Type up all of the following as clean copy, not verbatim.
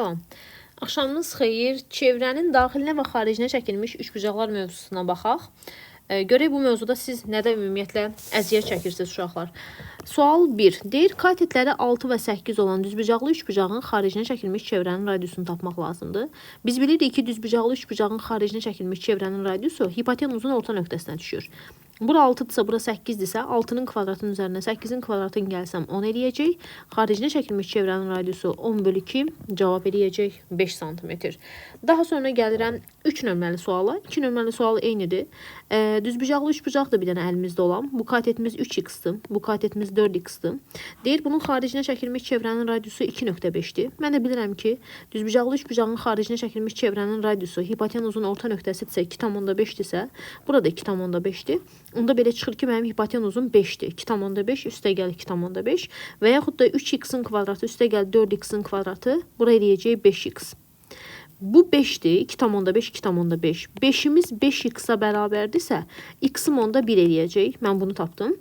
Tamam. Axşamınız xeyir. Çevrənin daxilinə və xaricinə çəkilmiş üçbucaqlar mövzusuna baxaq. Görək bu mövzuda siz nədə ümumiyyətlə əziyyət çəkirsiniz uşaqlar. Sual 1. Deyir, katetləri 6 və 8 olan düzbucaqlı üçbucağın xaricinə çəkilmiş çevrənin radiusunu tapmaq lazımdır. Biz bilirik ki, düzbucaqlı üçbucağın xaricinə çəkilmiş çevrənin radiusu hipotenuzun orta nöqtəsinə düşür. Bura 6-dırsa, bura 8-dirsə, 6-nın kvadratının üzərinə 8-in kvadratını gəlsəm 10 eləyəcək. Xaricinə çəkilmiş çevrənin radiusu 10/2 cavab eləyəcək 5 sm. Daha sonra gəlirəm 3 nömrəli suala. 2 nömrəli sual eynidir. Düzbucaqlı üçbucaq da bir dənə əlimizdə olan. Bu katetimiz 3x-dır. Bu katetimiz 4x-dır. Deyir, bunun xaricinə çəkilmiş çevrənin radiusu 2.5-dir. Mən də bilirəm ki, düzbucaqlı üçbucağın xaricinə çəkilmiş çevrənin radiusu hipotenuzun orta nöqtəsidirsə 2,5-dirsə, burada 2,5-dir. Onda belə çıxır ki, mənim hipotenuzum 5-dir. 2,5 üstəgəl 2,5 və yaxud da 3x-in kvadratı üstəgəl 4x-in kvadratı bura eləyəcək 5x. Bu 5-dir. 2,5, 2,5. 5-imiz 5x-a bərabərdirsə, x-im onda 1 eləyəcək. Mən bunu tapdım.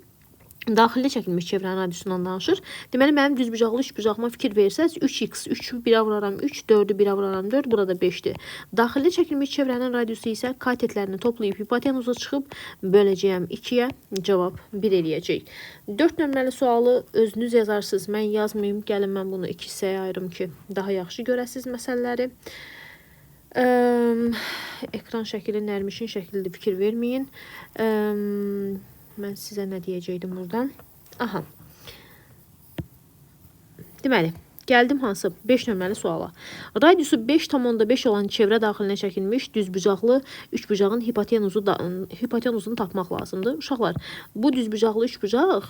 Daxilə çəkilmiş çevrənin radiusundan danışır. Deməli, mənim düzbucaqlı üçbucağıma fikir versəz, 3x, 3-ü 1-ə vuraram 3, 4-ü 1-ə vuraram 4, burada 5-dir. Daxilə çəkilmiş çevrənin radiusu isə katetlərini toplayıb hipotenuza çıxıb böləcəyəm 2-yə, cavab 1 eləyəcək. 4 nömrəli sualı özünüz yazarsınız, mən yazmayayım. Gəlin mən bunu 2 hissəyə ayırım ki, daha yaxşı görəsiniz məsələləri. Ekran şəkili Nərmişin şəklidir, fikir verməyin. Mən sizə nə deyəcəkdim buradan? Aha. Deməli, gəldim hansı 5 nömrəli suala. Radiusu 5,5 olan çevrə daxilinə çəkilmiş düzbucaqlı üçbucağın hipotenuzunu tapmaq lazımdır. Uşaqlar, bu düzbucaqlı üçbucaq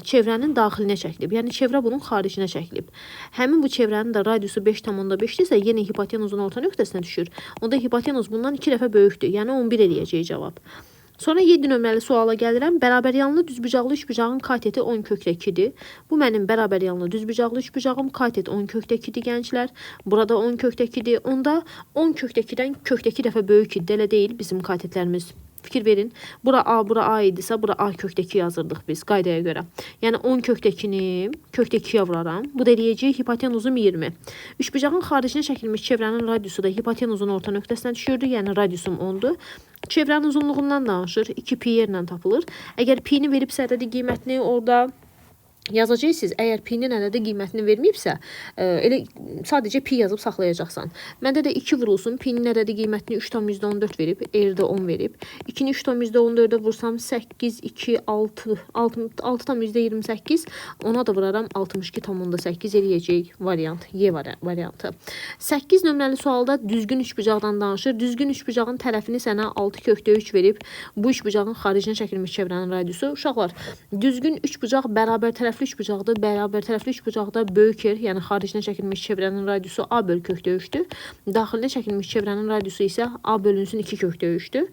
çevrənin daxilinə çəkilib. Yəni, çevrə bunun xaricinə çəkilib. Həmin bu çevrənin də radiusu 5,5-dirsə, yenə hipotenuzun orta nöqtəsinə düşür. Onda hipotenuz bundan 2 dəfə böyükdür. Yəni, 11 eləyəcək cavab. Sonra 7 nömrəli suala gəlirəm. Bərabəryanlı düzbucaqlı üçbucağın kateti 10/2-dir. Bu mənim bərabəryanlı düzbucaqlı üçbucağım. Katet 10/2-dir gənclər. Burada 10/2-dir. Onda 10/2-dən kökdəki dəfə böyük idi. Elə deyil bizim katetlərimiz. Fikir verin. Bura A idisə, bura A kökdəki yazırdıq biz qaydaya görə. Yəni 10/2-ni kökdəkiyə vuraram. Bu da eləyəcək hipotenuzum 20. Üçbucağın xaricinə çəkilmiş çevrənin radiusu da hipotenuzun orta nöqtəsinə düşürdü. Yəni radiusum 10-dur. Çevrənin uzunluğundan danışır. 2pi yerlə tapılır. Əgər pi-ni veribsə ədədi qiymətini orada yazacaqsınız. Əgər pi-nin ədədi qiymətini verməyibsə, elə sadəcə pi yazıb saxlayacaqsan. Məndə də 2 vurulsun. Pi-nin ədədi qiymətini 3,14 verib, r-də 10 verib. 2-ni 3,14-ə vursam 8, 2, 6, 6,28. Ona da vuraram 62,8 eləyəcək variant. Y variantı. 8 nömrəli sualda düzgün üçbucaqdan danışır. Düzgün üçbucağın tərəfini sənə 6/3 verib. Bu üçbucağın xaricinə çəkilmiş çevrənin radiusu. Uşaqlar, düzgün üçbucaq bərabər tərəfli üçbucaqdır. Bərabər tərəfli üçbucaqda böyük yer, yəni xaricinə çəkilmiş çevrənin radiusu A/kökdöyüşdür. Daxilinə çəkilmiş çevrənin radiusu isə A/2 kökdöyüşdür.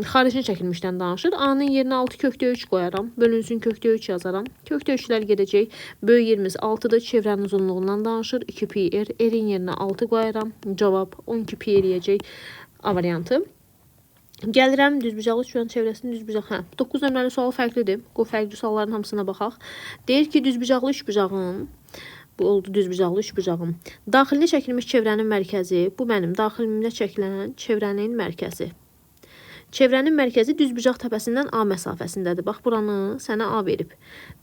Xaricinə çəkilmişdən danışır. A-nın yerinə 6/3 qoyaram. Bölünsün kökdöyüş yazaram. Kökdöyüşlər gedəcək. Böyük yerimiz 6-dır. Çevrənin uzunluğundan danışır. 2pi r. R-in yerinə 6 qoyaram. Cavab 12pi eləyəcək A variantı. Gəlirəm düzbucaqlı üçbucağın çevrəsinin düzbucaq. 9 nömrəli sual fərqlidir. O fərqli sualların hamısına baxaq. Deyir ki, düzbucaqlı üçbucağın, bu oldu düzbucaqlı üçbucağın, daxilinə çəkilmiş çevrənin mərkəzi, bu mənim daxilimdə çəkilən çevrənin mərkəzi. Çevrənin mərkəzi düzbucaq təpəsindən A məsafəsindədir. Bax, buranı sənə A verib.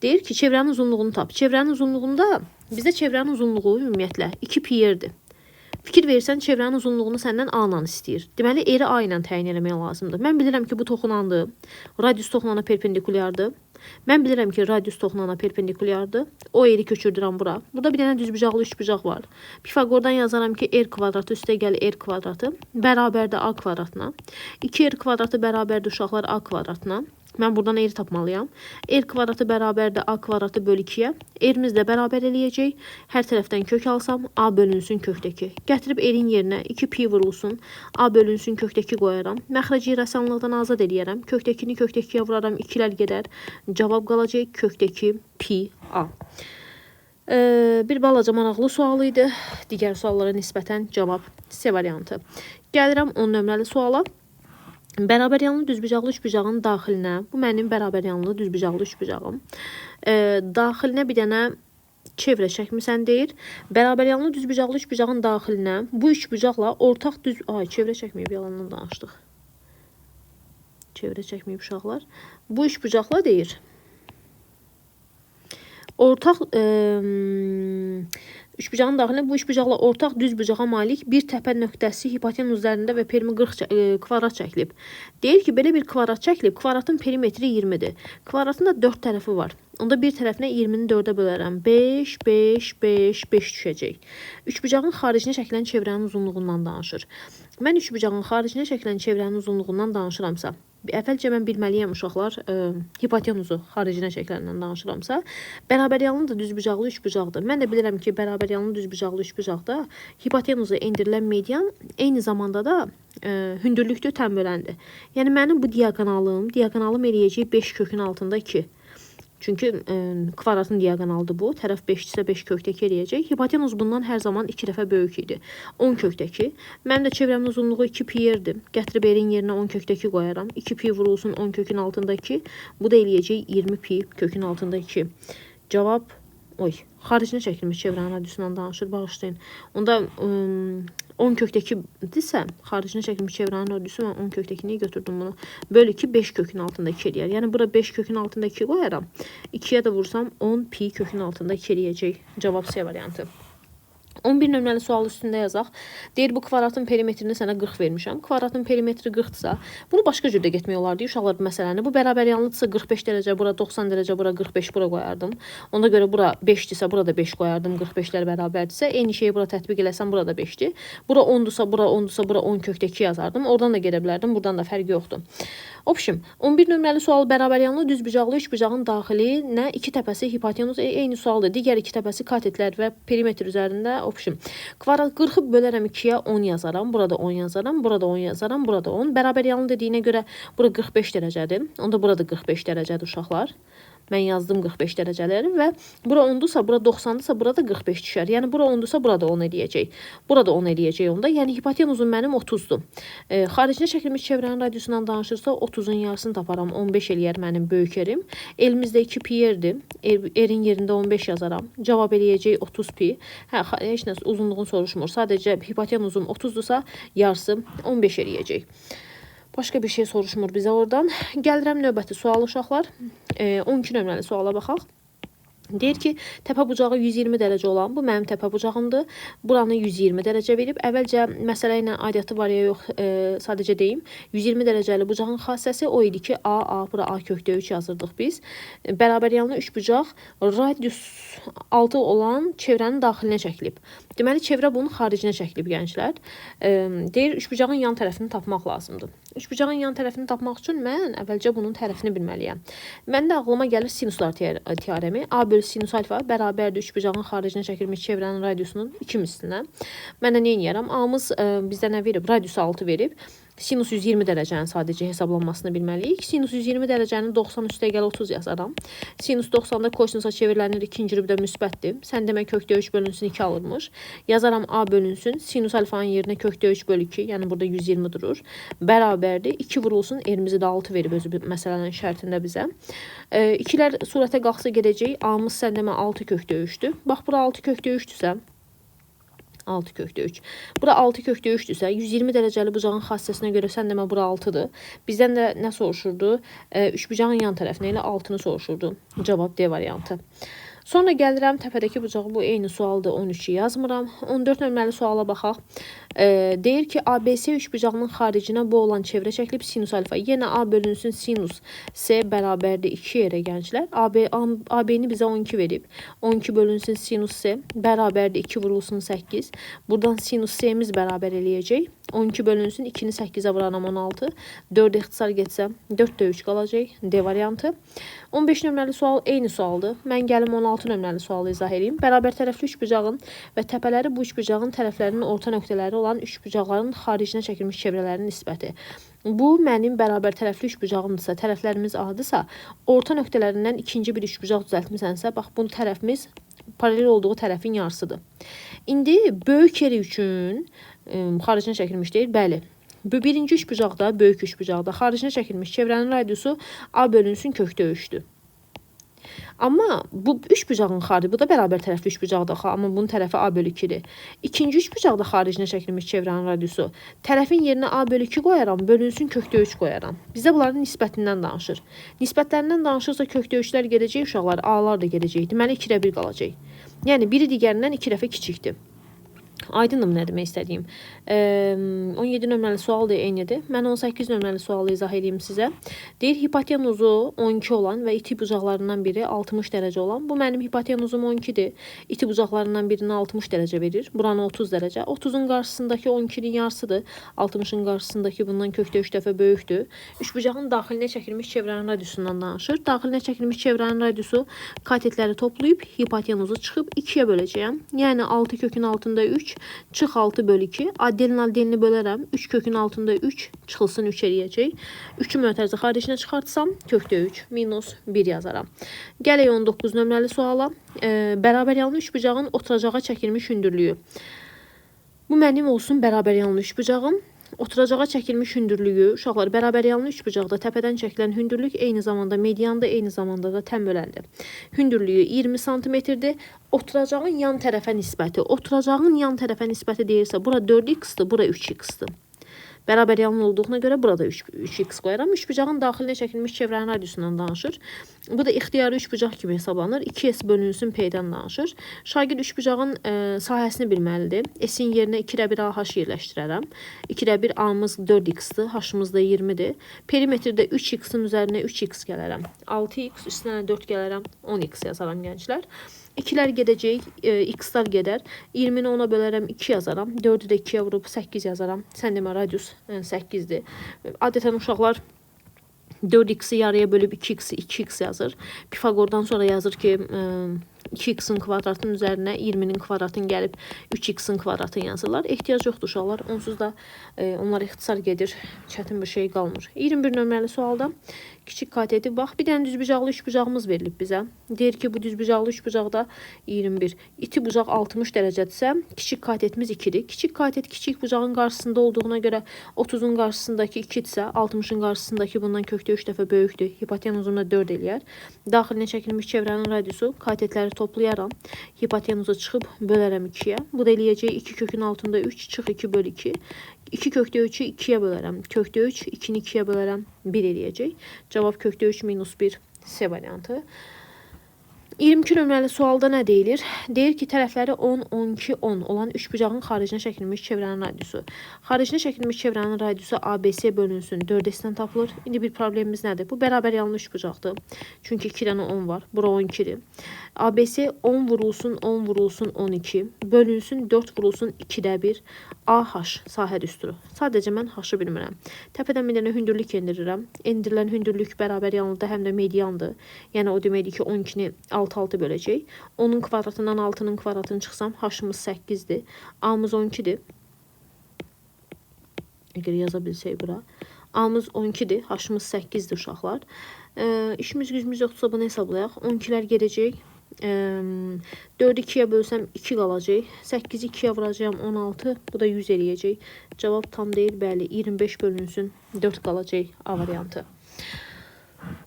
Deyir ki, çevrənin uzunluğunu tap. Çevrənin uzunluğunda bizdə çevrənin uzunluğu ümumiyyətlə 2pi yerdir. Fikir versən, çevrənin uzunluğunu səndən A-la istəyir. Deməli, eri A ilə təyin eləmək lazımdır. Mən bilirəm ki, bu toxunandır. Radius toxunana perpendikulyardır. Mən bilirəm ki, radius toxunana perpendikulyardır. O eri köçürdürəm bura. Burada bir dənə düzbucaqlı üçbucaq var. Pifagordan yazaram ki, r kvadratı üstəgəl r kvadratı bərabərdir A kvadratına. 2r kvadratı bərabərdir uşaqlar A kvadratına. Mən buradan r tapmalıyam. R kvadratı bərabərdir A kvadratı bölü 2-yə. R-imiz də bərabər eləyəcək. Hər tərəfdən kök alsam, A bölünsün kökdəki. Gətirib r-in yerinə 2pi vurulsun. A bölünsün kökdəki qoyaram. Məxrəci rəssamlıqdan azad eləyərəm. Kökdəkini kökdəkiyə vuraram, 2-lər gedər. Cavab qalacaq kökdəki pi A. Bir balaca maraqlı sual idi. Digər suallara nisbətən cavab C variantı. Gəlirəm 10 nömrəli suala. Bərabəryanlı düzbucaqlı üçbucağın daxilinə, bu mənim bərabəryanlı düzbucaqlı üçbucağım. Daxilinə bir dənə çevrə çəkmisən deyir. Bərabər yanlı düzbucaqlı üçbucağın daxilinə bu üçbucaqla ortaq düz... Ay, çevrə çəkməyib, yalandan danışdıq. Çevrə çəkməyib uşaqlar. Bu üçbucaqla deyir. Ortaq üçbucağın daxilinə bu üçbucaqla ortaq düzbucağa malik bir təpə nöqtəsi hipotenuz üzərində və perimi 40 kvadrat çəkilib. Deyir ki, belə bir kvadrat çəkilib. Kvadratın perimetri 20-dir. Kvadratın da 4 tərəfi var. Onda bir tərəfinə 20-ni 4-ə bölərəm. 5, 5, 5, 5 düşəcək. Üçbucağın xaricinə çəkilən çevrənin uzunluğundan danışır. Mən üçbucağın xaricinə çəkilən çevrənin uzunluğundan danışıramsa, əvvəlcə mən bilməliyəm uşaqlar, hipotenuzu xaricinə çəkiləndən danışıramsa, bərabər yanlı da düzbucaqlı üçbucaqdır. Mən də bilirəm ki, bərabər yanlı düzbucaqlı üçbucaqda hipotenuza endirilən median eyni zamanda da hündürlükdə tənböləndir. Yəni mənim bu diaqonalım eləyəcək 5 kökün altında 2. Çünki kvadratın diaqonalıdır bu. Tərəf 5-dirsə 5 kökdəki eləyəcək. Hipotenuz bundan hər zaman 2 dəfə böyük idi. 10 kökdəki. Mənim də çevrəmin uzunluğu 2 pi yerdir. Gətirib erin yerinə 10 kökdəki qoyaram. 2 pi vurulsun 10 kökün altında 2. Bu da eləyəcək 20 pi kökün altında 2. Cavab, xaricinə çəkilmiş çevrənin radiusundan danışır, bağışlayın. Onda 10 kökdəkidirsə, xaricinə çəkilmiş çevrənin radiusu, mən 10 kökdəkini götürdüm bunu. Bölü 2, 5 kökün altında 2 eləyər. Yəni, bura 5 kökün altında 2 qoyaram. 2-yə də vursam 10 pi kökün altında 2 eləyəcək. Cavab C variantı. 11 nömrəli sual üstündə yazaq. Deyir, bu kvadratın perimetrini sənə 40 vermişəm. Kvadratın perimetri 40-dırsa, bunu başqa cürdə getmək olardı. Uşaqlar bu məsələni. Bu bərabər yanlıdırsa 45 dərəcə, bura 90 dərəcə, bura 45, bura qoyardım. Ona görə bura 5-dirsə, bura da 5 qoyardım. 45-lər bərabərdirsə, eyni şeyi bura tətbiq eləsəm, bura da 5-dir. Bura 10-dursa, bura 10-dursa, bura 10 kökdəki yazardım. Oradan da gedə bilərdim. Buradan da fərqi yoxdur. Obşim, 11 nömrəli sual bərabər yanlı düzbucaqlı üçbucağın daxilinə iki təpəsi hipotenuz eyni sualdır. Digər iki təpəsi katetlər və perimetr üzərində. Obşim, kvadrat 40-ı bölərəm 2-yə 10 yazaram. Burada 10 yazaram, burada 10 yazaram, burada 10. Bərabər yanlı dediyinə görə bura 45 dərəcədir. Onda burada 45 dərəcədir uşaqlar. Mən yazdım 45 dərəcələri və bura 10-dursa, bura 90-dırsa, burada 45 düşər. Yəni, bura 10-dursa, burada 10 eləyəcək. Burada 10 eləyəcək onda. Yəni, hipotenuzum mənim 30-dur. Xaricinə çəkilmiş çevrənin radiusundan danışırsa, 30-un yarısını taparam. 15 eləyər mənim böyük erim. Elimizdə 2 pi yerdir. Erin yerində 15 yazaram. Cavab eləyəcək 30 pi. Heç nə uzunluğunu soruşmur. Sadəcə hipotenuzum 30-dursa, yarısı 15 eləyəcək. Başqa bir şey soruşmur bizə oradan. Gəlirəm növbəti sual uşaqlar. 12 nömrəli suala baxaq. Deyir ki, təpə bucağı 120 dərəcə olan, bu mənim təpə bucağımdır. Buranı 120 dərəcə verib. Əvvəlcə məsələ ilə aidiyyatı var ya yox, sadəcə deyim. 120 dərəcəli bucağın xassəsi o idi ki, bura A kökdə 3 yazırdıq biz. Bərabər yanlı 3 bucaq radius 6 olan çevrənin daxilinə çəkilib. Deməli, çevrə bunun xaricinə çəkilib, gənclər. Deyir, üçbucağın yan tərəfini tapmaq lazımdır. Üçbucağın yan tərəfini tapmaq üçün mən əvvəlcə bunun tərəfini bilməliyəm. Məndə ağlıma gəlir sinuslar teoremi. A bölü sinus alfa bərabərdir üçbucağın xaricinə çəkilmiş çevrənin radiusunun 2 mislinə. Mən də nə edərəm? A'mız bizdə nə verib? Radius 6 verib. Sinus 120 dərəcənin sadəcə hesablanmasını bilməliyik. Sinus 120 dərəcənin 90 üstə gəl 30 yazaram. Sinus 90-da kosinusa çevrilənir, ikinci rübdə müsbətdir. Sən demə kökdə 3 bölünsün 2 alırmış. Yazaram A bölünsün. Sinus alfanın yerinə kökdə 3 bölü 2, yəni burada 120 durur. Bərabərdir. 2 vurulsun, elimizi də 6 verib özü məsələnin şərtində bizə. 2-lər surətə qalxsa gedəcək. A'mız sən demə 6 kökdə 3-dür. Bax, bura 6 kökdə 3-dürsə, 6 kökdə 3. Bura 6 kökdə 3-dürsə, 120 dərəcəli bucağın xassəsinə görə sən demə bura 6-dır. Bizdən də nə soruşurdu? Üçbucağın yan tərəfinə ilə 6-nı soruşurdu. Cavab D variantı. Sonra gəlirəm təpədəki bucağı, bu eyni sualdır, 13-ü yazmıram. 14 nömrəli suala baxaq. Deyir ki, ABC üçbucağının xaricinə bu olan çevrə çəkilib sinus alfa. Yenə A bölünsün sinus C bərabərdir 2 yerə gənclər. AB-ni bizə 12 verib. 12 bölünsün sinus C bərabərdir 2 vurulsun 8. Buradan sinus C'miz bərabər eləyəcək. 12 bölünsün 2-ni 8-ə vuraram 16. 4 ixtisar getsəm 4 də 3 qalacaq. D variantı. 15 nömrəli sual eyni sualdır. Mən gəlim 16 nömrəli sualı izah edeyim. Bərabər tərəfli üçbucağın və təpələri bu üçbucağın tərəflərinin orta nöqtələri olan üçbucaqların xaricinə çəkilmiş çevrələrinin nisbəti. Bu mənim bərabər tərəfli üçbucağımdırsa, tərəflərimiz A-dırsa, orta nöqtələrindən ikinci bir üçbucaq düzəltmisənsə, bax bu tərəfimiz paralel olduğu tərəfin yarısıdır. İndi böyük yeri üçün xaricinə çəkilmiş deyil, bəli. Birinci üçbucaqda, böyük üçbucaqda xaricinə çəkilmiş çevrənin radiusu A bölünsün kökdə 3-dür. Amma bu üç bucağın xarici, bu da bərabər tərəfli üç bucaqdır axı, amma bunun tərəfi A bölü 2-dir. İkinci üç bucaqda xaricinə çəkilmiş çevrənin radiusu. Tərəfin yerinə A bölü 2 qoyaram, bölünsün kökdə 3 qoyaram. Bizə bunların nisbətindən danışır. Nisbətlərindən danışırsa kökdə 3-lər gedəcək, uşaqlar A-lar da gedəcək. Deməli 2-də 1 qalacaq. Yəni biri digərindən 2 dəfə kiçikdir. Aydınım nə demək istədiyim. 17 nömrəli sual da eynidir. Mən 18 nömrəli sualı izah edeyim sizə. Deyir, hipotenuzu 12 olan və iti bucaqlarından biri 60 dərəcə olan. Bu mənim hipotenuzum 12-dir. İti bucaqlarından birini 60 dərəcə verir. Buranı 30 dərəcə. 30-un qarşısındakı 12-nin yarısıdır. 60-ın qarşısındakı bundan kökdə 3 dəfə böyükdür. Üç bucağın daxilinə çəkilmiş çevrənin radiusundan danışır. Daxilinə çəkilmiş çevrənin radiusu katetləri toplayıb hipotenuzu çıxıb 2-yə böləcəyəm. Yəni 6 kökün altında 3 çıx 6 bölü 2. Addelin addelini bölərəm. 3 kökün altında 3 çıxılsın 3 eləyəcək. 3-ü mötərizə xaricinə çıxartsam kökdə 3 minus 1 yazaram. Gələk 19 nömrəli suala. Bərabər yanlı üç bucağın oturacağa çəkilmiş hündürlüyü. Bu mənim olsun bərabər yanlı üç bucağım. Oturacağa çəkilmiş hündürlüyü, uşaqlar, bərabər yanlı üç bucaqda təpədən çəkilən hündürlük eyni zamanda medianda, eyni zamanda da tən böləndir. Hündürlüyü 20 cm-dir. Oturacağın yan tərəfə nisbəti. Oturacağın yan tərəfə nisbəti deyirsə, bura 4x-dir, bura 3x-dir. Bərabər yanlı olduğuna görə burada 3x qoyaram. Üç bucağın daxilinə çəkilmiş çevrənin radiusundan danışır. Bu da ixtiyari üç bucaq kimi hesablanır. 2s bölünsün p-dən danışır. Şagird üç bucağın sahəsini bilməlidir. S-in yerinə 2-də 1 AH yerləşdirərəm. 2-də 1 A-mız 4x-dir, H-mız da 20-dir. Perimetrdə 3x-in üzərinə 3x gələrəm. 6x üstünə 4 gələrəm. 10x yazaram gənclər. 2-lər gedəcək, x-lar gedər. 20-ni 10-a bölərəm, 2 yazaram. 4-ü də 2-yə vurub 8 yazaram. Sən demə, radius 8-dir. Adətən uşaqlar 4x-i yarıya bölüb 2x-i 2x yazır. Pifagordan sonra yazır ki, 2x-in kvadratının üzərinə 20-nin kvadratını gəlib 3x-in kvadratını yazırlar. Ehtiyac yoxdur uşaqlar. Onsuz da onlar ixtisar gedir. Çətin bir şey qalmır. 21 nömrəli sualda kiçik kateti bax. Bir dənə düzbucaqlı üç bucağımız verilib bizə. Deyir ki, bu düzbucaqlı üç bucaqda 21. İti bucaq 60 dərəcədirsə, kiçik katetimiz 2-dir. Kiçik katet kiçik bucağın qarşısında olduğuna görə 30-un qarşısındakı 2-dirsə, 60-ın qarşısındakı bundan kökdə 3 dəfə böyükdür. Hipotenuzunu 4 eləyər. Daxilinə çəkilmiş çevrənin radiusu katetləri toplayaram. Hipotenuzu çıxıb bölərəm 2-yə. Bu da eləyəcək 2 kökün altında 3 çıx 2 bölü 2. 2 kökdə 3-ü 2-yə bölərəm. Kökdə 3, 2-ni 2-yə bölərəm. 1 eləyəcək. Cavab kökdə 3 minus 1 C variantı. 22 nömrəli sualda nə deyilir? Deyir ki, tərəfləri 10, 12, 10 olan üç bucağın xaricinə çəkilmiş çevrənin radiusu. Xaricinə çəkilmiş çevrənin radiusu ABC bölünsün 4S-dən tapılır. İndi bir problemimiz nədir? Bu bərabər yanlı üç bucaqdır. Çünki 2 dənə 10 var. Bura 12-dir. ABC 10 vurulsun 10 vurulsun 12 bölünsün 4 vurulsun 2-də 1 AH sahə düsturu. Sadəcə mən H-ı bilmirəm. Təpədən bir dənə hündürlük endirirəm. Endirilən hündürlük bərabər yanlıdır, həm də mediandır. Yəni o deməkdir ki, 12-ni 6 böləcək. 10-un kvadratından 6-nın kvadratını çıxsam, H-ımız 8-dir. A-mız 12-dir. Əgər yaza bilsək bura. A-mız 12-dir, H-ımız 8-dir uşaqlar. İşimiz gücümüz yoxdursa bunu hesablayaq. 12-lər gedəcək. 4-ü 2-yə bölsəm 2 qalacaq. 8-i 2-yə vuracağım 16. Bu da 100 eləyəcək. Cavab tam deyil, bəli. 25 bölünsün 4 qalacaq A variantı.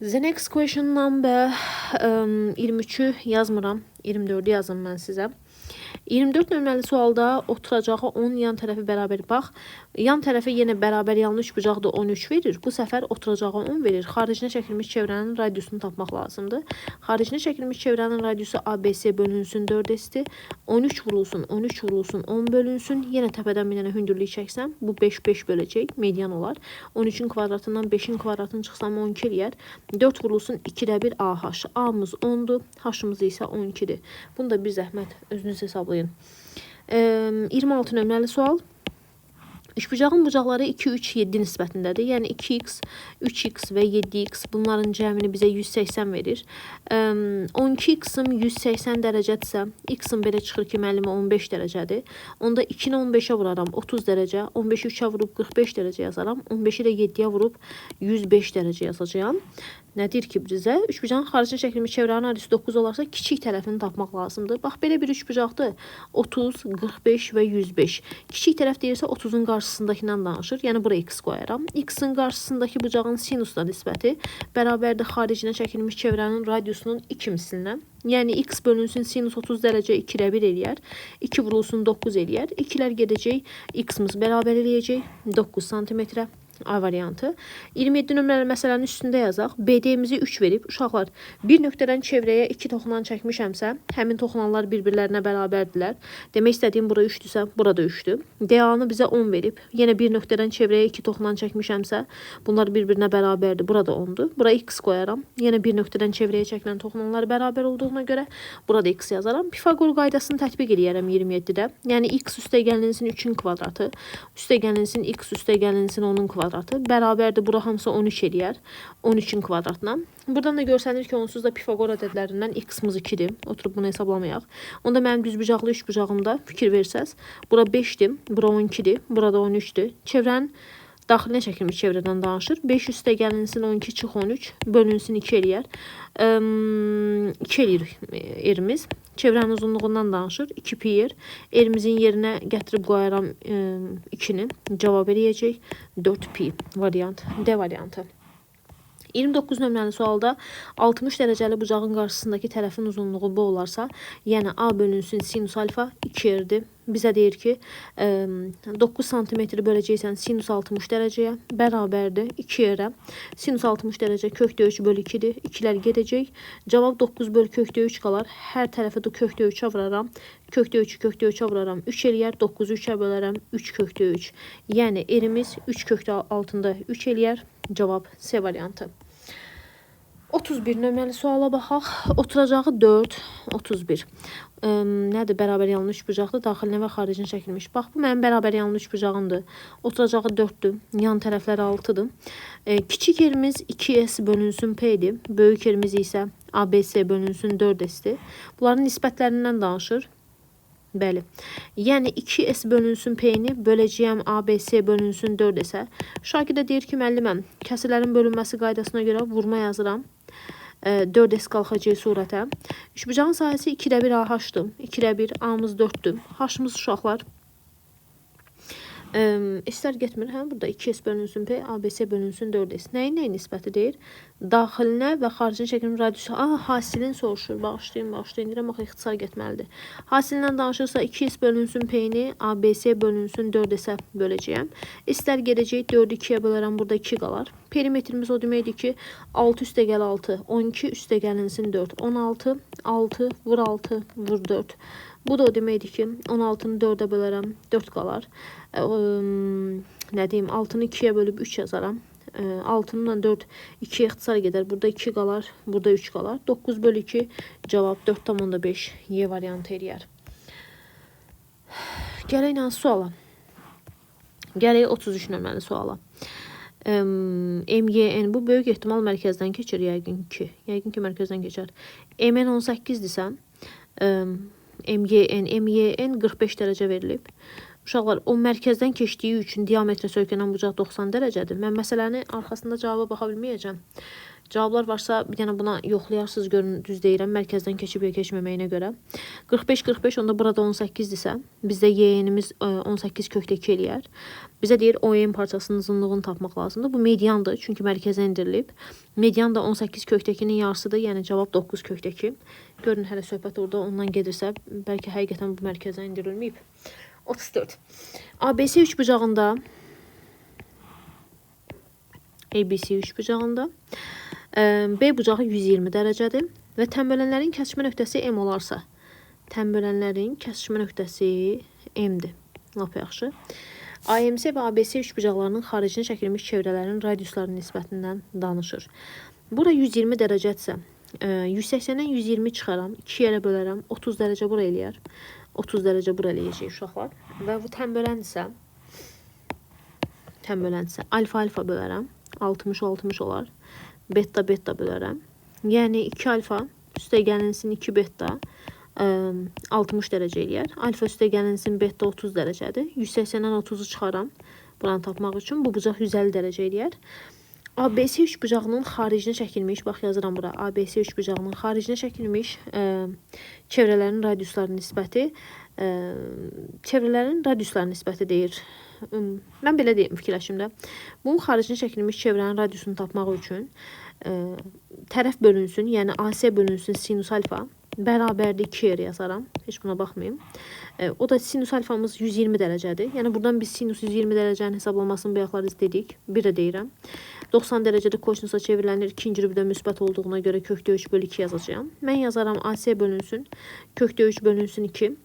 The next question number 23'ü yazmıram. 24'ü yazım mən sizə. 24 nömrəli sualda oturacağı 10 yan tərəfi bərabər bax. Yan tərəfi yenə bərabər yanlı üç bucaqda 13 verir. Bu səfər oturacağı 10 verir. Xaricinə çəkilmiş çevrənin radiusunu tapmaq lazımdır. Xaricinə çəkilmiş çevrənin radiusu ABC bölünsün 4S-dir. 13 vurulsun 13 vurulsun 10 bölünsün. Yenə təpədən bir dənə hündürlük çəksəm, bu 5 böləcək, median olar. 13-ün kvadratından 5-in kvadratını çıxsam 12 eləyər. 4 vurulsun 2-də 1 AH. A-mız 10-dur, H-ımız isə 12-dir. Bunu da bir zəhmət özünüz hesablayın. 26 nömrəli sual. Üçbucağın bucaqları 2, 3, 7 nisbətindədir. Yəni 2x, 3x və 7x bunların cəmini bizə 180 verir. 12x-ım 180 dərəcədirsə, x-ım belə çıxır ki, müəllimə 15 dərəcədir. Onda 2-ni 15-ə vuraram 30 dərəcə, 15-i 3-ə vurub 45 dərəcə yazaram. 15-i də 7-yə vurub 105 dərəcə yazacağam. Nədir ki bizə? Üçbucağın xaricinə çəkilmiş çevrənin radiusu 9 olarsa kiçik tərəfini tapmaq lazımdır. Bax belə bir üçbucaqdır. 30, 45 və 105. Kiçik tərəf deyirsə 30-un qarşısındakindən danışır. Yəni bura x qoyaram. X-in qarşısındakı bucağın sinusla nisbəti bərabərdir xaricinə çəkilmiş çevrənin radiusunun 2 mislindən. Yəni x bölünsün sinus 30 dərəcə 2-də 1 eləyər. 2 vurulsun 9 eləyər. 2-lər gedəcək. X-imiz bərabər eləyəcək 9 santimetrə. A variantı. 27 nömrəli məsələnin üstündə yazaq. BD-mizi 3 verib. Uşaqlar, bir nöqtədən çevrəyə 2 toxunan çəkmişəmsə, həmin toxunanlar bir-birlərinə bərabərdirlər. Demək istədiyim bura 3-dürsə, burada 3-dür. DA-nı bizə 10 verib. Yenə bir nöqtədən çevrəyə 2 toxunan çəkmişəmsə, bunlar bir-birinə bərabərdir. Burada 10-dur. Bura x qoyaram. Yenə bir nöqtədən çevrəyə çəkilən toxunanlar bərabər olduğuna görə burada x yazaram. Pifagor qaydasını tətbiq eləyərəm 27-də. Yəni x üstəgəlinsin 3-ün kvadratı, üstəgəlinsin x üstəgəlinsin 10-un kvadratı bərabərdir. Bura hamısı 13 eləyər. 13-ün kvadratına. Buradan da görsənir ki, onsuz da Pifagor ədədlərindən x-imiz 2-dir. Oturub bunu hesablamayaq. Onda mənim düzbucaqlı üçbucağımda fikir versəz, bura 5-dir, bura 12-dir, burada 13-dür. Çevrənin daxilinə çəkilmiş çevrədən danışır. 5 üstəgəlinsin 12 çıx 13 bölünsün 2 eləyər. 2 eləyir erimiz. Çevrənin uzunluğundan danışır. 2 pi yer. Erimizin yerinə gətirib qoyaram 2-ni. Cavab eləyəcək 4 pi variant. D variantı. 29 nömrəli sualda 60 dərəcəli bucağın qarşısındakı tərəfin uzunluğu bu olarsa, yəni A bölünsün sinus alfa 2 yerdir. Bizə deyir ki, 9 cm böləcəksən sinus 60 dərəcəyə bərabərdir 2 yerə. Sinus 60 dərəcə kökdə 3 bölü 2-dir. 2-lər gedəcək. Cavab 9 bölü kökdə 3 qalar. Hər tərəfə də kökdə 3-ə vuraram. Kökdə 3-ü kökdə 3-ə vuraram. 3 eləyər. 9-u 3-ə bölərəm. 3 kökdə 3. Yəni erimiz 3 kökdə altında 3 eləyər. Cavab C variantı. 31 nömrəli suala baxaq. Oturacağı 4, 31. Nədir? Bərabər yanlı üçbucaqdır. Daxilinə və xaricinə çəkilmiş. Bax, bu mənim bərabər yanlı üçbucağımdır. Oturacağı 4-dür. Yan tərəfləri 6-dır. Kiçik yerimiz 2S bölünsün P-dir. Böyük yerimiz isə ABC bölünsün 4S-dir. Bunların nisbətlərindən danışır. Bəli. Yəni 2S bölünsün P-ni böləcəyəm ABC bölünsün 4S-ə. Şagidə deyir ki, müəlliməm, kəsirlərin bölünməsi qaydasına görə vurma yazıram. 4S qalxacaq surətə. Üçbucağın sahəsi 2-də 1 AH-dır. 2-də 1 A-mız 4-dür. H-mız uşaqlar İstər getmir, hə? Burada 2S bölünsün P, ABC bölünsün 4S. Nəyin nisbəti deyir? Daxilinə və xaricinə çəkilmiş radiusu. Hasilin soruşur. Bağışlayın. Deyirəm, axı ixtisar getməlidir. Hasilindən danışırsa 2S bölünsün P-ni ABC bölünsün 4S-ə böləcəyəm. İstər gedəcək 4-ü 2-yə bölərəm. Burada 2 qalar. Perimetrimiz o deməkdir ki, 6 üstəgəl 6, 12 üstəgəlinsin 4, 16, 6, vur 6, vur 4. Bu da o deməkdir ki, 16-nı 4-ə bölərəm, 4 qalar. Nə deyim, 6-nı 2-yə bölüb 3 yazaram. 6-nı 4 2-yə ixtisar gedər. Burada 2 qalar, burada 3 qalar. 9 bölü 2 cavab 4,5 Y variantı eləyər. Gələk hansı suala? Gələk 33 nömrəli suala. MYN bu böyük ehtimal mərkəzdən keçir yəqin ki. Yəqin ki mərkəzdən keçər. MN 18-dirsə, MYN 45 dərəcə verilib. Uşaqlar, o mərkəzdən keçdiyi üçün diametrə söykənən bucaq 90 dərəcədir. Mən məsələni arxasında cavaba baxa bilməyəcəm. Cavablar varsa bir dənə buna yoxlayarsınız, görün düz deyirəm mərkəzdən keçib ya keçməməyinə görə. 45 onda burada 18-dirsə, bizdə YN-imiz 18 kökdə 2 eləyər. Bizə deyir ON parçasının uzunluğunu tapmaq lazımdır. Bu mediandır, çünki mərkəzə indirilib. Median da 18 kökdə 2-nin yarısıdır, yəni cavab 9 kökdə 2. Görün hələ söhbət orada ondan gedirsə, bəlkə həqiqətən bu mərkəzə indirilməyib. 34. ABC üçbucağında ABC üçbucağında B bucağı 120 dərəcədir və tənbölənlərin kəsişmə nöqtəsi M olarsa, tənbölənlərin kəsişmə nöqtəsi M-dir. Lap yaxşı. AMC və ABC üçbucaqlarının xaricinə çəkilmiş çevrələrin radiuslarının nisbətindən danışır. Bura 120 dərəcədirsə, 180-dən 120 çıxaram, 2 yerə bölərəm, 30 dərəcə bura eləyər. 30 dərəcə bura eləyəcək uşaqlar. Və bu tənböləndirsə, alfa bölərəm, 60 olar. Beta bölərəm. Yəni 2 alfa üstəgəlinsin 2 beta 60 dərəcə eləyər. Alfa üstəgəlinsin beta 30 dərəcədir. 180-dən 30-u çıxaram. Buranı tapmaq üçün bu bucaq 150 dərəcə eləyər. ABC üçbucağının xaricinə çəkilmiş, bax yazıram bura. ABC üçbucağının xaricinə çəkilmiş çevrələrin radiuslarının nisbəti çevrələrin radiuslarına nisbəti deyir. Mən belə deyim fikirləşimdə. Bunun xaricində çəkilmiş çevrənin radiusunu tapmaq üçün tərəf bölünsün, yəni AC bölünsün sinus alfa bərabərdir 2 yer yazaram. Heç buna baxmayım. O da sinus alfamız 120 dərəcədir. Yəni buradan biz sinus 120 dərəcənin hesablamasını bayaqlar izlədik. Bir də deyirəm. 90 dərəcədə kosinüsə çevriləndə ikinci rübdə müsbət olduğuna görə kökdə 3 bölü 2 yazacağım. Mən yazaram AC bölünsün, kökdə 3 bölünsün 2.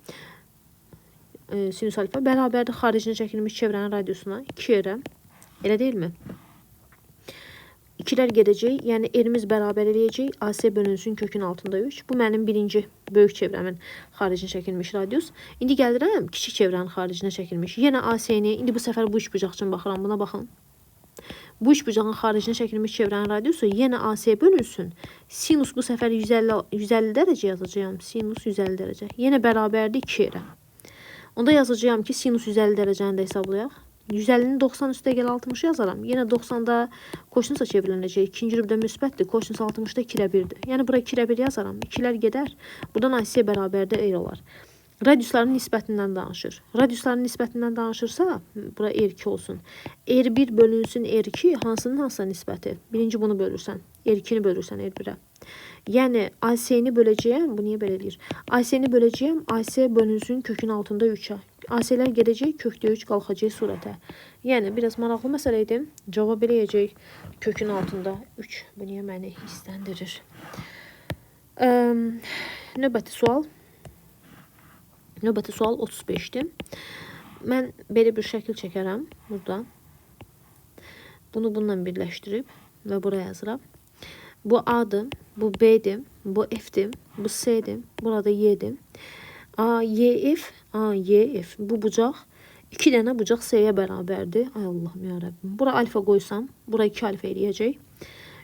Sinus alfa bərabərdir xaricində çəkilmiş çevrənin radiusuna 2 yerə. Elə deyilmi? 2'lər gedəcək, yəni erimiz bərabər eləyəcək. AC bölünsün kökün altında 3. Bu mənim birinci böyük çevrəmin xaricinə çəkilmiş radius. İndi gəlirəm kiçik çevrənin xaricinə çəkilmiş. Yenə AC-ni, indi bu səfər bu üçbucaq üçün baxıram, buna baxın. Bu üçbucağın xaricinə çəkilmiş çevrənin radiusu yenə AC bölünsün. Sinus bu səfər 150 dərəcə yazacağım. Sinus 150 dərəcə. Yenə bərabərdir 2 yerə. Onda yazacağım ki, sinus 150 dərəcəni də hesablayaq. 150'ni 90 üstə gəl 60 yazaram. Yenə 90'da kosinüsə çevriləcək. İkinci rübdə müsbətdir. Kosinüs 60'da 2/1'dir. Yəni bura 2/1 yazaram. 2'lər gedər. Buradan AC bərabərdə R olar. Radiusların nisbətindən danışır. Radiusların nisbətindən danışırsa, bura R2 olsun. R1 bölünsün R2 hansının hansına nisbəti? Birinci bunu bölürsən. R2'ni bölürsən R1'ə. Yəni AC-ni böləcəyəm. Bu niyə belə eləyir? AC-ni böləcəyəm. AC bölünsün kökün altında 3'ə. AC-lər gedəcək, kökdə 3 qalxacaq surətə. Yəni biraz maraqlı məsələ idi. Cavab eləyəcək kökün altında 3. Bu niyə məni hissəndirir? Növbəti sual. Növbəti sual 35'dir. Mən belə bir şəkil çəkərəm burada. Bunu bununla birləşdirib və buraya yazıram. Bu A'dır, bu B'dir, bu F'dir, bu C'dir, burada Y'dir. AYF, AYF. Bu bucaq 2 dənə bucaq C'yə bərabərdir. Ay Allahım ya Rabbim. Bura alfa qoysam, bura 2 alfa eləyəcək.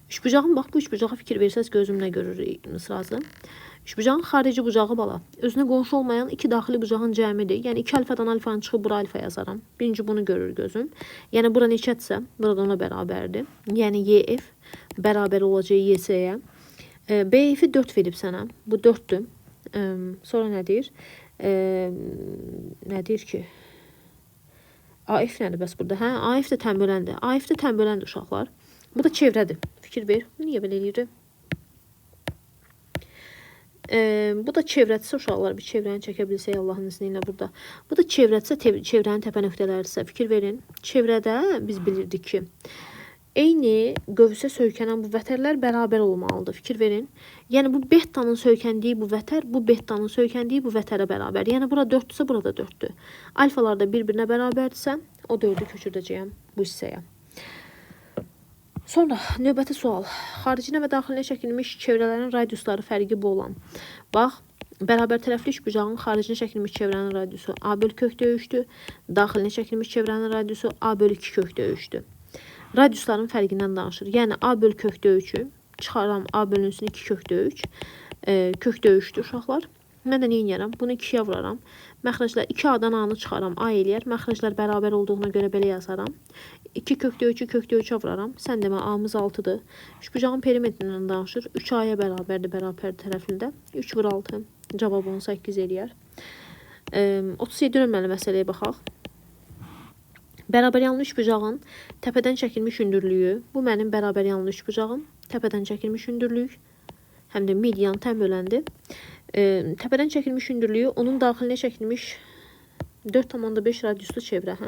Üçbucağın bax bu üçbucağa fikir versəz gözümlə görürük sırası. Üçbucağın xarici bucağı bala. Özünə qonşu olmayan 2 daxili bucağın cəmidir. Yəni 2 alfadan alfanın çıxıb bura alfa yazaram. Birinci bunu görür gözüm. Yəni bura neçədirsə, burada ona bərabərdir. Yəni YF bərabər olacaq YC-yə. BF-i 4 verib sənə. Bu 4'dür. Sonra nə deyir? Nə deyir ki? AF nədir bəs burada? Hə, AF də tənböləndir. AF də tənböləndir uşaqlar. Bu da çevrədir. Fikir ver. Niyə belə eləyir? Bu da çevrədirsə uşaqlar, bir çevrəni çəkə bilsək Allahın izni ilə burada. Bu da çevrədirsə, çevrənin təpə nöqtələridirsə, fikir verin. Çevrədə biz bilirdik ki, eyni qövsə söykənən bu vətərlər bərabər olmalıdır. Fikir verin. Yəni bu bettanın söykəndiyi bu vətər, bu bettanın söykəndiyi bu vətərə bərabər. Yəni bura 4'dürsə, burada 4'dür. Alfalar da bir-birinə bərabərdirsə, o 4'ü köçürdəcəyəm bu hissəyə. Sonra növbəti sual. Xaricinə və daxilinə çəkilmiş çevrələrin radiusları fərqi bu olan. Bax, bərabər tərəfli üçbucağın xaricinə çəkilmiş çevrənin radiusu A bölü kökdə 3'dür. Daxilinə çəkilmiş çevrənin radiusu A bölü 2 kökdə 3'dür. Radiusların fərqindən danışır. Yəni A bölü kökdə 3'ü çıxaram, A bölünsün 2 kökdə 3. Kökdə 3'dür uşaqlar. Mən də nə edirəm? Bunu 2'yə vuraram. Məxrəclər 2A'dan A'nı çıxaram. A eləyər. Məxrəclər bərabər olduğuna görə belə yazaram. 2 kökdə 3'ü kökdə 3'ə vuraram. Sən demə A'mız 6'dır. Üçbucağın perimetrindən danışır. 3A'ya bərabərdir bərabər tərəfində. 3 vur 6. Cavab 18 eləyər. 37 nömrəli məsələyə baxaq. Bərabər yanlı üçbucağın təpədən çəkilmiş hündürlüyü. Bu mənim bərabər yanlı üçbucağım. Təpədən çəkilmiş hündürlük. Həm də median tənböləndir. Təpədən çəkilmiş hündürlüyü onun daxilinə çəkilmiş 4,5 radiuslu çevrə. Hə?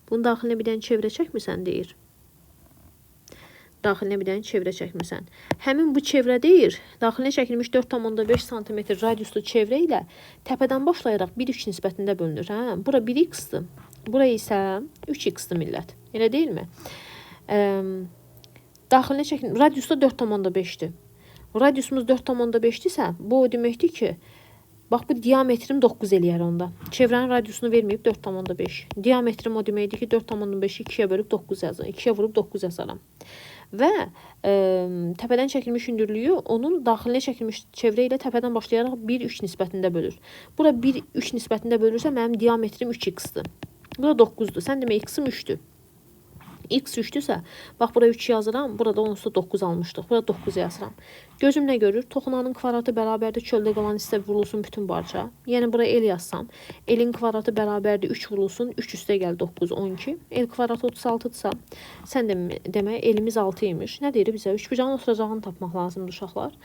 Bunun daxilinə bir dənə çevrə çəkmirsən deyir. Daxilinə bir dənə çevrə çəkmirsən. Həmin bu çevrə deyir. Daxilinə çəkilmiş 4,5 cm radiuslu çevrə ilə təpədən başlayaraq 1-3 nisbətində bölünür. Hə? Bura 1x-dır. Bura isə 3x-dır millət. Elə deyilmi? Daxilinə çəkilmiş radius da 4,5'dir. Radiusumuz 4,5'dirsə, bu o deməkdir ki, bax bu diametrim 9 eləyər onda. Çevrənin radiusunu verməyib 4,5. Diametrim o deməkdir ki, 4,5'i 2'yə bölüb 9 yazarım. 2'yə vurub 9 yazaram. Və təpədən çəkilmiş hündürlüyü onun daxilinə çəkilmiş çevrə ilə təpədən başlayaraq 1-3 nisbətində bölür. Bura 1-3 nisbətində bölürsə, mənim diametrim 3x-dır. Bu da 9'dur. Sən demə x-im 3'dür. X 3-dürsə, bax bura 3 yazıram, burada onsuz da 9 almışdıq. Burada 9 yazıram. Gözüm nə görür? Toxunanın kvadratı bərabərdir çöldə qalan hissə vurulsun bütün barca. Yəni bura el yazsam, elin kvadratı bərabərdir 3 vurulsun, 3 üstə gəl 9, 12. El kvadratı 36-dırsa, sən demək elimiz 6 imiş. Nə deyir bizə? Üçbucağın oturacağını tapmaq lazımdır uşaqlar.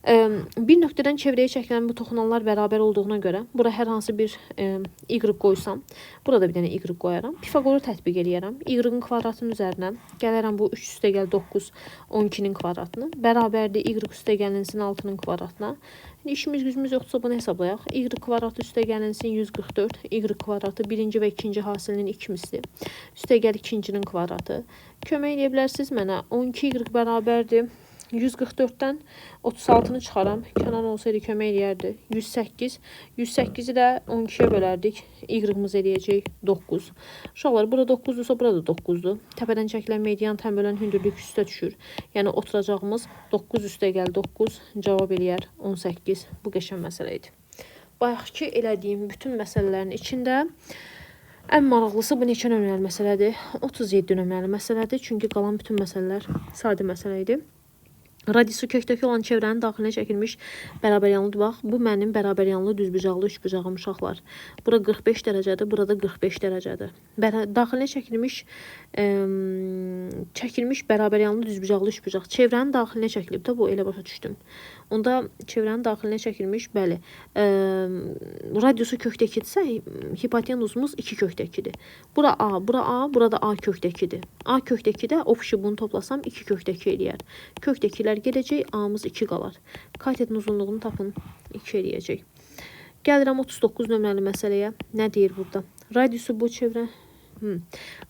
Bir nöqtədən çevrəyə çəkilən bu toxunanlar bərabər olduğuna görə, bura hər hansı bir y qoysam, burada bir dənə y qoyaram. Pifagoru tətbiq eləyərəm. Y-in kvadratının üzərinə gələrəm bu 3 üstə gəl 9, 12-nin kvadratını. Bərabərdir y üstə gəlinsin 6-nın kvadratına. İşimiz gücümüz yoxdursa bunu hesablayaq. Y kvadratı üstə gəlinsin 144, y kvadratı birinci və ikinci hasilinin 2 misli. Üstə gəl ikincinin kvadratı. Kömək edə bilərsiniz mənə. 12y bərabərdir 144-dən 36-nı çıxaram. Kənar olsaydı kömək eləyərdi. 108. 108-i də 12-yə bölərdik. Y-imiz eləyəcək 9. Uşaqlar, burada 9-dursa burada 9-dur. Təpədən çəkilən median tənbölən hündürlük üstə düşür. Yəni oturacağımız 9 üstə gəl 9 cavab eləyər 18. Bu qəşəng məsələ idi. Bayaqki elədiyim bütün məsələlərin içində ən maraqlısı bu neçə nömrəli məsələdir? 37 nömrəli məsələdir. Çünki qalan bütün məsələlər sadə məsələ idi. Radiusu kökdəki olan çevrənin daxilinə çəkilmiş bərabəryanlıdır. Bax, bu mənim bərabəryanlı düzbucaqlı üçbucağım uşaqlar. Bura 45 dərəcədir, burada 45 dərəcədir. Daxilinə çəkilmiş bərabəryanlı düzbucaqlı üçbucaq. Çevrənin daxilinə çəkilib də bu, elə başa düşdüm. Onda çevrənin daxilinə çəkilmiş, bəli, radiusu kökdəkidirsə, hipotenuzumuz 2 kökdəkidir. Bura A, burada A kökdəkidir. A kökdəkidə ofşi bunu toplasam 2 kökdəki eləyər. Kökdəkilər gələcək, A-mız 2 qalar. Katetin uzunluğunu tapın, 2 eləyəcək. Gəlirəm 39 nömrəli məsələyə. Nə deyir burada? Radiusu bu çevrə...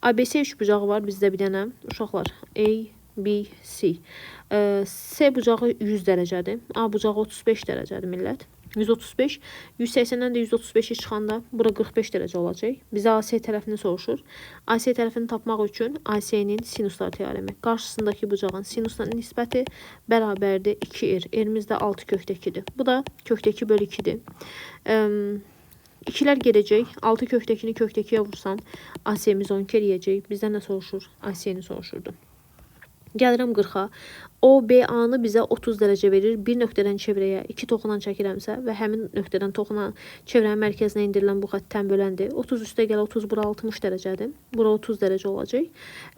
ABC üçbucağı var bizdə bir dənə. Uşaqlar, A, B, C. C bucağı 100 dərəcədir. A bucağı 35 dərəcədir millət. 135, 180-dən də 135-i çıxanda bura 45 dərəcə olacaq. Bizə AC tərəfini soruşur. AC tərəfini tapmaq üçün AC-nin sinuslar teoremi. Qarşısındakı bucağın sinusla nisbəti bərabərdir 2R. R-miz də 6 kökdəkidir. Bu da kökdəki bölü 2-dir. 2-lər gedəcək. 6 kökdəkini kökdəkiyə vursan AC-miz 12 eləyəcək. Bizdən nə soruşur? AC-ni soruşurdu. Gəlirəm 40-a. OBA-nı bizə 30 dərəcə verir. Bir nöqtədən çevrəyə 2 toxunan çəkirəmsə və həmin nöqtədən toxunan çevrənin mərkəzinə indirilən bu xətt tənböləndir. 30 üstə gəl 30, bura 60 dərəcədir. Bura 30 dərəcə olacaq.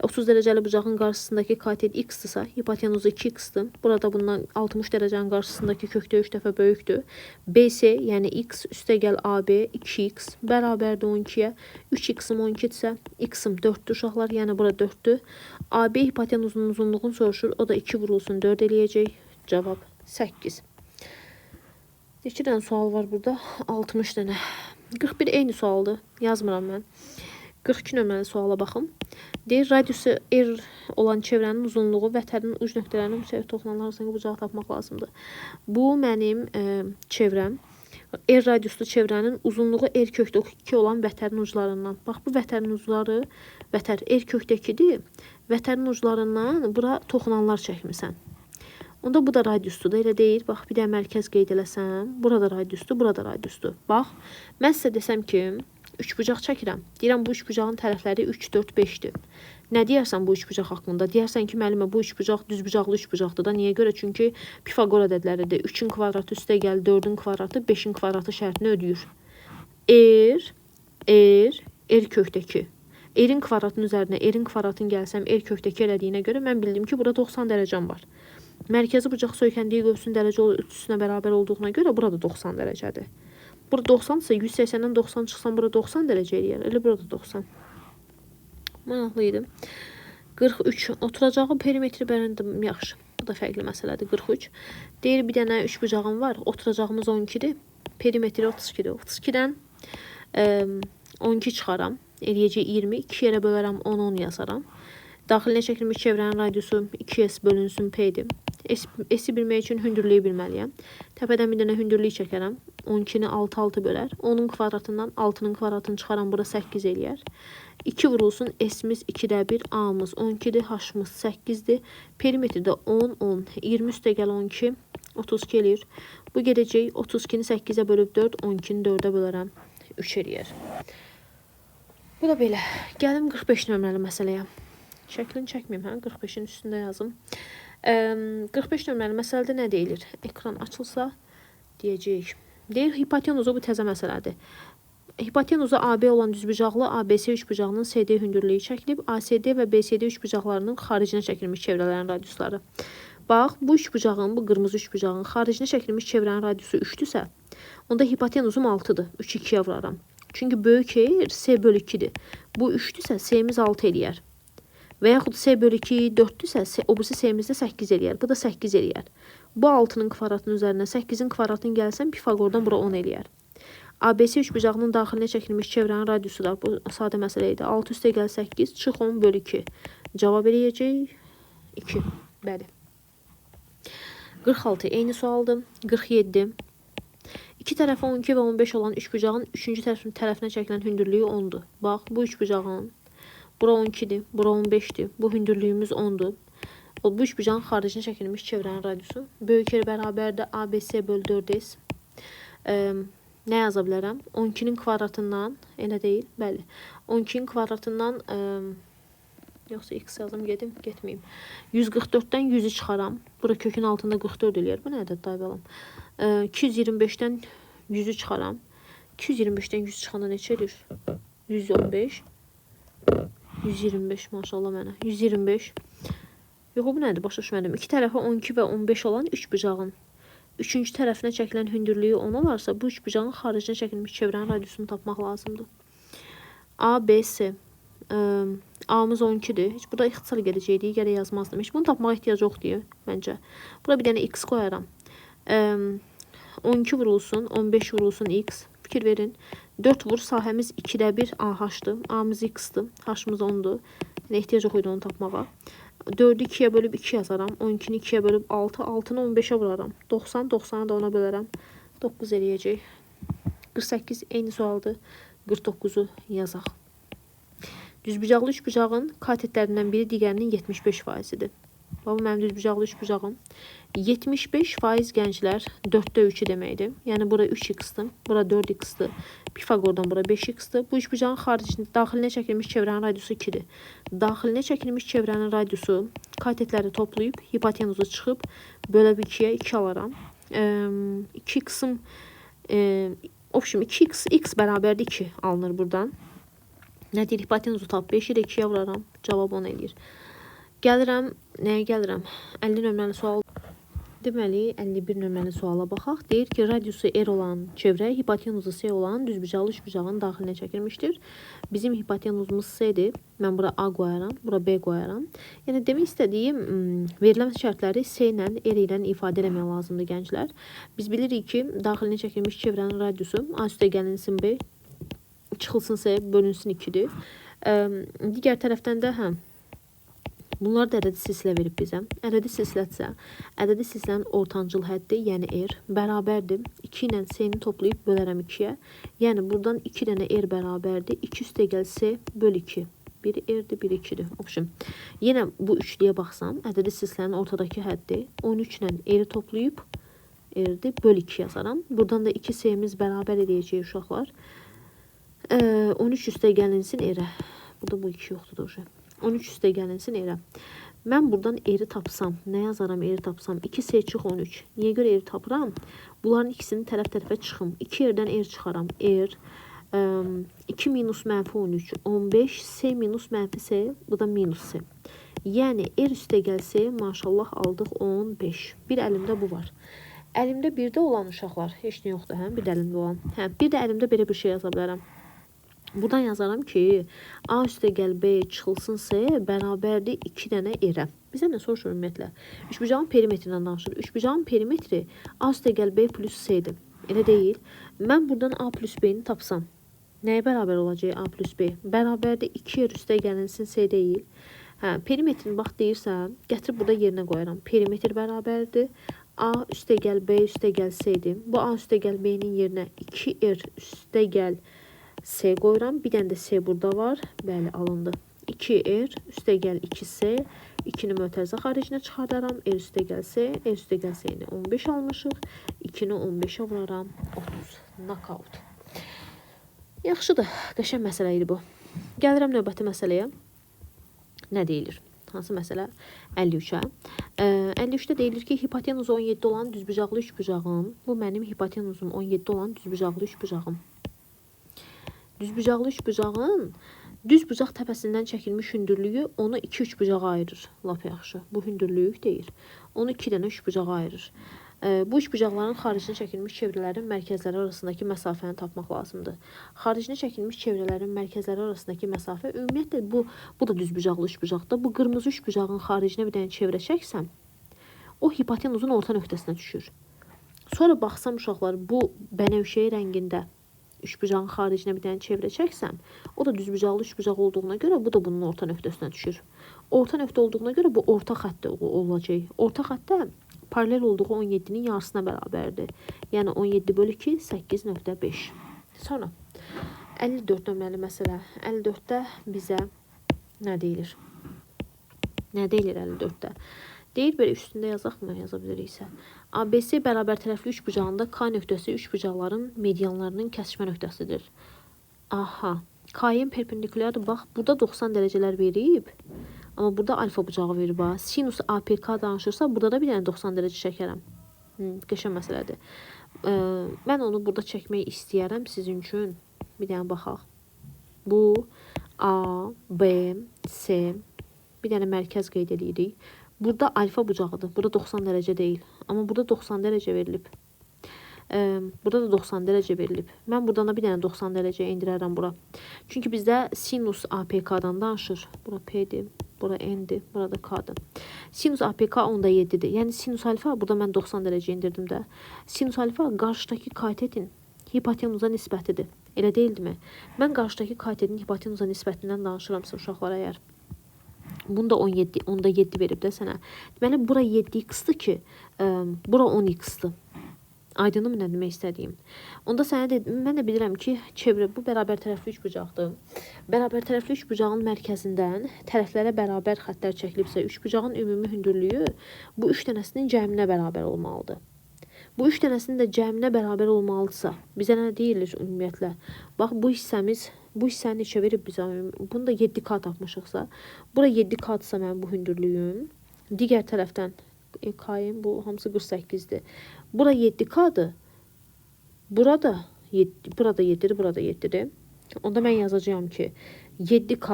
30 dərəcəli bucağın qarşısındakı katet x-dırsa, hipotenuzu 2x-dır. Burada bundan 60 dərəcənin qarşısındakı kökdə 3 dəfə böyükdür. BC, yəni x üstə gəl AB 2x bərabərdir 12-yə. 3x-im 12-dirsə, x-im 4-dür uşaqlar, yəni bura 4-dür. AB hipotenuzunun uzunluğunu soruşur. O da 2 vurulsun 4 eləyəcək. Cavab 8. İki dənə sual var burada. 60 dənə. 41 eyni sualdır. Yazmıram mən. 42 nömrəli suala baxın. Deyir, radiusu R olan çevrənin uzunluğu vətənin uc nöqtələrinin müsəvi toxunanlar arasında bucağı tapmaq lazımdır. Bu mənim çevrəm. R radiuslu çevrənin uzunluğu R kökdəki olan vətərin uclarından. Bax, bu vətərin ucları, vətər R kökdəkidir. Vətərin uclarından bura toxunanlar çəkmirsən. Onda bu da radiusdur da, elə deyir. Bax, bir də mərkəz qeyd eləsəm. Burada radiusdur, burada radiusdur. Bax, mən sizə desəm ki, üçbucaq çəkirəm. Deyirəm, bu üçbucağın tərəfləri 3, 4, 5-dir. Nə deyərsən bu üçbucaq haqqında? Deyərsən ki, müəllimə, bu üçbucaq düzbucaqlı üçbucaqdır da. Niyə görə? Çünki Pifagora dedilər. 3-ün kvadratı üstə gəl, 4-ün kvadratı, 5-in kvadratı şərtini ödəyir. R kökdəki. R-in kvadratının üzərinə R-in kvadratını gəlsəm, R kökdəki elədiyinə görə mən bildim ki, burada 90 dərəcəm var. Mərkəzi bucaq söykəndiyi qövsün dərəcə ölçüsünə bərabər olduğuna görə burada 90 dərəcədir. Burada 90-dırsa 180-dən 90 çıxsam burada 90 dərəcə eləyər. Elə burada 90. Maraqlı idi. 43. Oturacağı perimetri bərəndim. Yaxşı. Bu da fərqli məsələdir. 43. Deyir, bir dənə üçbucağım var. Oturacağımız 12-dir. Perimetri 32-dir. 32-dən 12 çıxaram. Eləyəcək 20. 2 yerə bölərəm 10, 10 yazaram. Daxilinə çəkilmiş çevrənin radiusu 2S bölünsün P-dir. S-i bilmək üçün hündürlüyü bilməliyəm. Təpədən bir dənə hündürlük çəkərəm. 12-ni 6 bölər. 10-un kvadratından 6-nın kvadratını çıxaram. Bura 8 eləyər. 2 vurulsun. S-miz 2-də 1. A-mız 12-dir. H-mız 8-dir. Perimetrdə 10, 10. 20 üstə gəl 12. 32 eləyir. Bu gedəcək. 32-ni 8-ə bölüb 4. 12-ni 4-ə bölərəm. 3 eləyər. Bu da belə. Gəlim 45 nömrəli məsələyə. Şəklini çəkməyim, hə? 45-in üstündə yazım. 45 nömrəli məsələdə nə deyilir? Ekran açılsa deyəcəyik. Deyir, hipotenuzu bu təzə məsələdir. Hipotenuzu AB olan düzbucaqlı ABC üçbucağının CD hündürlüyü çəkilib, ACD və BCD üçbucaqlarının xaricinə çəkilmiş çevrələrin radiusları. Bax, bu üçbucağın, bu qırmızı üçbucağın xaricinə çəkilmiş çevrənin radiusu 3-dürsə, onda hipotenuzum 6-dır. 3-ü 2-yə vuraram. Çünki böyük eğer C bölü 2'dir. Bu 3'dürsə C'miz 6 eləyər. Və yaxud C bölü 2 4'dürsə, o birisi C'mizdə 8 eləyər. Bu da 8 eləyər. Bu 6'nın kvadratının üzərinə 8'in kvadratını gəlsən, Pifagordan bura 10 eləyər. ABC üçbucağının daxilinə çəkilmiş çevrənin radiusu da bu sadə məsələ idi. 6 üstə gəl 8 çıx 10 bölü 2. Cavab eləyəcək 2. Bəli. 46 eyni sualdır. 47. İki tərəfi 12 və 15 olan üçbucağın üçüncü tərəfinə çəkilən hündürlüyü 10'dur. Bax, bu üçbucağın bura 12'dir, bura 15'dir. Bu hündürlüyümüz 10'dur. Bu üçbucağın xaricinə çəkilmiş çevrənin radiusu böyük yer bərabərdir ABC bölü 4S. Nə yaza bilərəm? 12'nin kvadratından, elə deyil, bəli. 12'nin kvadratından yoxsa x yazım, getməyim. 144'dən 100'ü çıxaram. Bura kökün altında 44 eləyər. Bu nədir daybalam? 225'dən 100'ü çıxaram. 225'dən 100 çıxanda neçə edir? 115. 125 maşallah mənə. 125. Yox, bu nədir? Başa düşmədim. İki tərəfi 12 və 15 olan üçbucağın üçüncü tərəfinə çəkilən hündürlüyü 10 olarsa, bu üçbucağın xaricinə çəkilmiş çevrənin radiusunu tapmaq lazımdır. ABC. A'mız 12'dir. Heç burada ixtisar gedəcəkdik, gərək yazmazdım. Heç bunu tapmağa ehtiyac yoxdur məncə. Bura bir dənə x qoyaram. 12 vurulsun, 15 vurulsun x. Fikir verin. 4 vur, sahəmiz 2'də 1 AH-dır. A'mız x-dır. H-mız 10'dur. Yəni ehtiyac yox idi onu tapmağa. 4'ü 2'yə bölüb 2 yazaram. 12'ni 2'yə bölüb 6. 6'nı 15'ə vuraram. 90. 90'ı da ona bölərəm. 9 eləyəcək. 48 eyni sualdır. 49'u yazaq. Düzbucaqlı üçbucağın katetlərindən biri digərinin 75%-dir. Bu mənim düzbucaqlı üçbucağım. 75% gənclər 4'də 3'ü deməkdir. Yəni bura 3x-dır, bura 4x-dır. Pifagordan bura 5x-dır. Bu üçbucağın xaricində daxilinə çəkilmiş çevrənin radiusu 2-dir. Daxilinə çəkilmiş çevrənin radiusu katetləri toplayıb hipotenuzu çıxıb bölüb 2'yə 2 alaram. 2x-ım option 2x x bərabərdir 2 alınır buradan. Nə deyir? Hipotenuzu tap 5 ilə 2'yə vuraram. Cavab 10 eləyir. Gəlirəm, nəyə gəlirəm? 50 nömrəli sual. Deməli, 51 nömrəli suala baxaq. Deyir ki, radiusu R olan çevrə hipotenuzu S olan düzbucaqlı üçbucağın daxilinə çəkilmişdir. Bizim hipotenuzumuz S-dir. Mən bura A qoyaram, bura B qoyaram. Yəni demək istədiyim, verilən şərtləri S ilə R ilə ifadə etmək lazımdır gənclər. Biz bilirik ki, daxilinə çəkilmiş çevrənin radiusu A üstə gəlinsin B, çıxılsın S, bölünsün 2'dir. Digər tərəfdən də bunlar da ədədi silsilə verib bizə. Ədədi silsilətsə, ədədi silsilənin ortancıl həddi, yəni R, bərabərdir. 2 ilə S-ni toplayıb bölərəm 2'yə. Yəni buradan 2 dənə R bərabərdir. 2 üstə gəl S böl 2. Biri R'dir, biri 2'dir. Option. Yenə bu üçlüyə baxsam, ədədi silsilənin ortadakı həddi 13 ilə R'i toplayıb R'dir, böl 2 yazaram. Buradan da 2 S'miz bərabər edəcək uşaqlar. 13 üstə gəlinsin R-ə. Burada bu 2 yoxdur. 13 üstə gəlinsin R-ə. Mən buradan R-i tapsam, nə yazaram R-i tapsam? 2S çıx 13. Niyə görə R-i tapıram? Bunların ikisini tərəf-tərəfə çıxım. 2 R-dən R çıxaram. R 2 minus mənfi 13. 15 S minus mənfi S. Bu da minus S. Yəni R üstə gəlsə, maşallah aldıq 15. Bir əlimdə bu var. Əlimdə bir də olan uşaqlar, heç nə yoxdur, bir də əlimdə olan. Bir də əlimdə belə bir şey yaza bilərəm. Buradan yazaram ki, A üstə gəl B çıxılsın S bərabərdir 2 dənə R-ə. Bizə nə soruşur ümumiyyətlə? Üçbucağın perimetrindən danışır. Üçbucağın perimetri A üstə gəl B plus S-dir. Elə deyil. Mən buradan A plus B-ni tapsam, nəyə bərabər olacaq A plus B? Bərabərdir 2 R üstə gəlinsin S deyil. Perimetrini bax deyirsən, gətirib burada yerinə qoyaram. Perimetr bərabərdir. A üstə gəl B üstə gəl S-dir. Bu A üstə gəl B-nin yerinə 2 R üstə gəl S qoyuram. Bir dənə də S burada var. Bəli, alındı. 2R üstə gəl 2S. 2-ni mötərizə xaricinə çıxardaram. R üstə gəl S. R üstə gəl S-ni 15 almışıq. 2-ni 15'ə vuraram. 30. Knockout. Yaxşıdır. Qəşəng məsələ idi bu. Gəlirəm növbəti məsələyə. nə deyilir? Hansı məsələ? 53-ə. 53-də deyilir ki, hipotenuzu 17 olan düzbucaqlı üçbucağım. Bu mənim hipotenuzum 17 olan düzbucaqlı üçbucağım. Düzbucaqlı üçbucağın düz bucaq təpəsindən çəkilmiş hündürlüyü onu 2 üçbucağa ayırır. Lap yaxşı. Bu hündürlük deyil. Onu 2 dənə üçbucağa ayırır. Bu üçbucaqların xaricinə çəkilmiş çevrələrin mərkəzləri arasındakı məsafəni tapmaq lazımdır. Xaricinə çəkilmiş çevrələrin mərkəzləri arasındakı məsafə ümumiyyətlə bu da düzbucaqlı üçbucaqda. Bu qırmızı üçbucağın xaricinə bir dənə çevrə çəksəm, o hipotenuzun orta nöqtəsinə düşür. Sonra baxsam uşaqlar, bu bənövşəyi rəngində üçbucağın xaricinə bir dənə çevrə çəksəm, o da düzbucaqlı üçbucaq olduğuna görə bu da bunun orta nöqtəsinə düşür. Orta nöqtə olduğuna görə bu orta xəttdə olacaq. Orta xəttdə paralel olduğu 17-nin yarısına bərabərdir. Yəni 17 bölü 2, 8,5. Sonra 54 nömrəli məsələ. 54-də bizə nə deyilir? Nə deyilir 54-də? Deyir, belə üstündə yazaq mı? Yaza biliriksə. ABC bərabər tərəfli üçbucağında K nöqtəsi üçbucaqların medianlarının kəsişmə nöqtəsidir. Aha. K-yin perpendikulyardır. Bax, burada 90 dərəcələr verib. Amma burada alfa bucağı verib. Sinus APK danışırsa, burada da bir dənə 90 dərəcə çəkərəm. Qəşəng məsələdir. Mən onu burada çəkmək istəyərəm sizin üçün. Bir dənə baxaq. Bu A, B, C. Bir dənə mərkəz qeyd edirik. Burada alfa bucağıdır. Burada 90 dərəcə deyil. Amma burada 90 dərəcə verilib. Burada da 90 dərəcə verilib. Mən buradan da bir dənə 90 dərəcə indirərəm bura. Çünki bizdə sinus APK-dan danışır. Bura P-dir, bura N-dir, burada K-dır. Sinus APK 10/7-dir. Yəni sinus alfa burada mən 90 dərəcə indirdim də. Sinus alfa qarşıdakı katetin hipotenuza nisbətidir. Elə deyildimi? Mən qarşıdakı katetin hipotenuza nisbətindən danışıramsa uşaqlar əgər. Bunda 10/7 verib də sənə. Deməli, bura 7x-dır ki, bura 10x-dır. Aydınım nə demək istədiyim. Onda sənə dedim, mən də bilirəm ki, çevrə bu bərabər tərəfli üçbucaqdır. Bərabər tərəfli üçbucağın mərkəzindən tərəflərə bərabər xəttlər çəkilibsə, üçbucağın ümumi hündürlüyü bu 3 dənəsinin cəminə bərabər olmalıdır. Bu 3 dənəsinin də cəminə bərabər olmalıdırsa, bizə nə deyilir ümumiyyətlə? Bax, bu hissəni neçə verib bizə? Bunu da 7K tapmışıqsa, bura 7K-dırsa mənim bu hündürlüyüm. Digər tərəfdən K-yin bu hamısı 48-dir. Bura 7K-dır. Burada 7-dir, burada 7-dir. Onda mən yazacağım ki, 7K,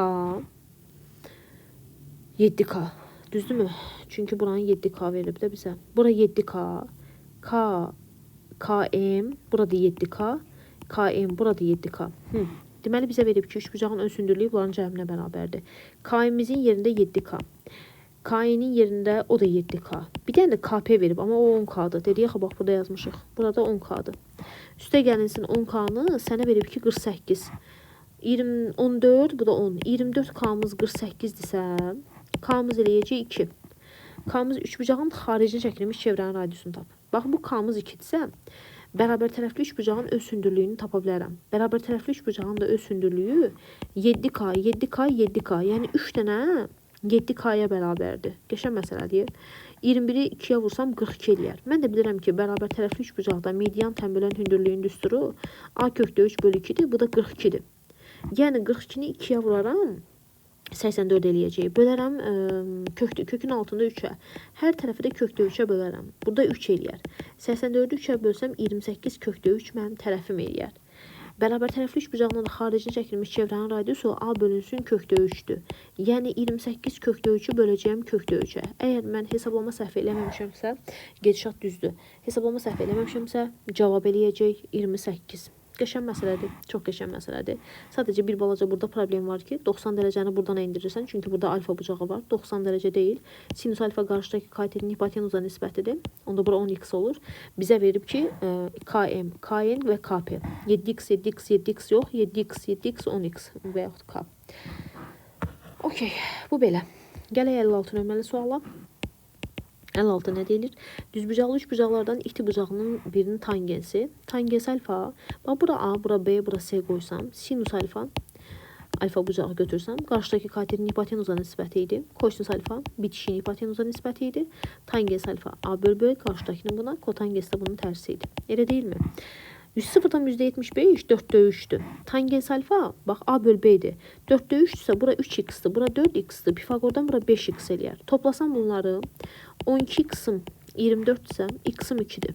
düzdürmü? Çünki buranın 7K verib də bizə. Bura 7K, KM, burada 7K, KM, burada 7K. Deməli, bizə verib ki, üçbucağın öz hündürlüyü bunların cəminə bərabərdir. KM-imizin yerində 7K. K-nin yerində o da 7K. Bir dənə də KP verib, amma o 10K-dır. Dedik, bax, burada yazmışıq. Burada 10K-dır. Üstə gəlinsin 10K-nı sənə verib ki, 48. 14, bu da 10. 24K-mız 48-dirsə, K-mız eləyəcək 2. K-mız üçbucağın xaricinə çəkilmiş çevrənin radiusunu tap. Bax, bu K-mız 2-dirsə, bərabər tərəfli üçbucağın öz hündürlüyünü tapa bilərəm. Bərabər tərəfli üçbucağın da öz hündürlüyü 7K, 7K, 7K. Yəni 3 dənə 7K-ya bərabərdir. Qəşəng məsələdir. 21-i 2-yə vursam 42 eləyər. Mən də bilirəm ki, bərabər tərəfli üçbucaqda median tənbölən hündürlüyün düsturu A kökdə 3 bölü 2-dir. Bu da 42-dir. Yəni 42-ni 2-yə vuraram, 84 eləyəcək. Bölərəm kökün altında 3-ə. Hər tərəfi də kökdə 3-ə bölərəm. Burada 3 eləyər. 84-ü 3-ə bölsəm 28 kökdə 3 mənim tərəfim eləyər. Bərabər tərəfli üçbucağından da xaricinə çəkilmiş çevrənin radiusu A bölünsün kökdə 3-dür. Yəni 28 kökdə 3-ü böləcəyim kökdə 3-ə. Əgər mən hesablama səhv eləməmişəmsə, gedişat düzdür. Hesablama səhv eləməmişəmsə, cavab eləyəcək 28. Qəşəng məsələdir. Çox qəşəng məsələdir. Sadəcə bir balaca burada problem var ki, 90 dərəcəni buradan endirirsən. Çünki burada alfa bucağı var. 90 dərəcə deyil. Sinus alfa qarşıdakı katetin hipotenuza nisbətidir. Onda bura 10x olur. Bizə verib ki, KM, KN və KP. 7x, 7x, 7x yox. 7x, 7x, 10x və yaxud K. Okey, bu belə. Gələk 56 nömrəli suala. 56 nə deyilir? Düzbucaqlı üçbucaqlardan iti bucağının birinin tangensi. Tangens alfa. Bax, bura A, bura B, bura C qoysam. Sinus alfa. Alfa bucağı götürsəm. Qarşıdakı katetin hipotenuza nisbəti idi. Kosinus alfa bitişiyin hipotenuza nisbəti idi. Tangens alfa A bölü B qarşıdakının buna. Kotangens də bunun tərsi idi. Elə deyilmi? 100-dan %75 4-də 3'dür. Tangens alfa bax A bölü B idi. 4-də 3-dürsə bura 3x-dir, bura 4x-dir. Pifagordan bura 5x eləyər. Toplasam bunları 12x-ım 24-dürsə x-ım 2-dir.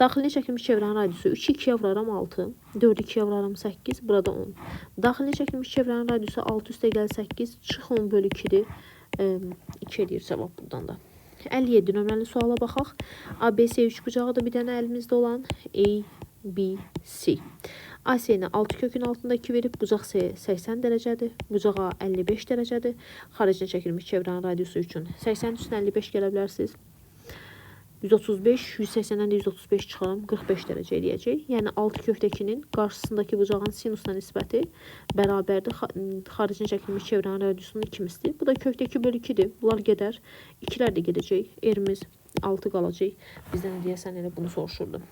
Daxilinə çəkilmiş çevrənin radiusu 3-ü 2-yə vuraram 6, 4-ü 2-yə vuraram 8, burada 10. Daxilinə çəkilmiş çevrənin radiusu 6 üstə gəl 8, çıx 10 bölü 2-dir. 2 eləyir cavab buradan da. 57 nömrəli suala baxaq. ABC üçbucağı da bir dənə əlimizdə olan ABC. AC-nə 6 kökün altında 2 verib, bucaq C 80 dərəcədir, bucağa 55 dərəcədir. Xaricinə çəkilmiş çevrənin radiusu üçün 80 üstünə 55 gələ bilərsiniz. 135, 180-dən də 135 çıxaram, 45 dərəcə eləyəcək. Yəni 6 kökdəkinin qarşısındakı bucağın sinusuna nisbəti bərabərdir xaricinə çəkilmiş çevrənin radiusunun 2 misli. Bu da kökdəki bölü 2-dir. Bunlar gedər. 2-lər də gedəcək. Erimiz 6 qalacaq. Bizdən deyəsən elə bunu soruşurdu.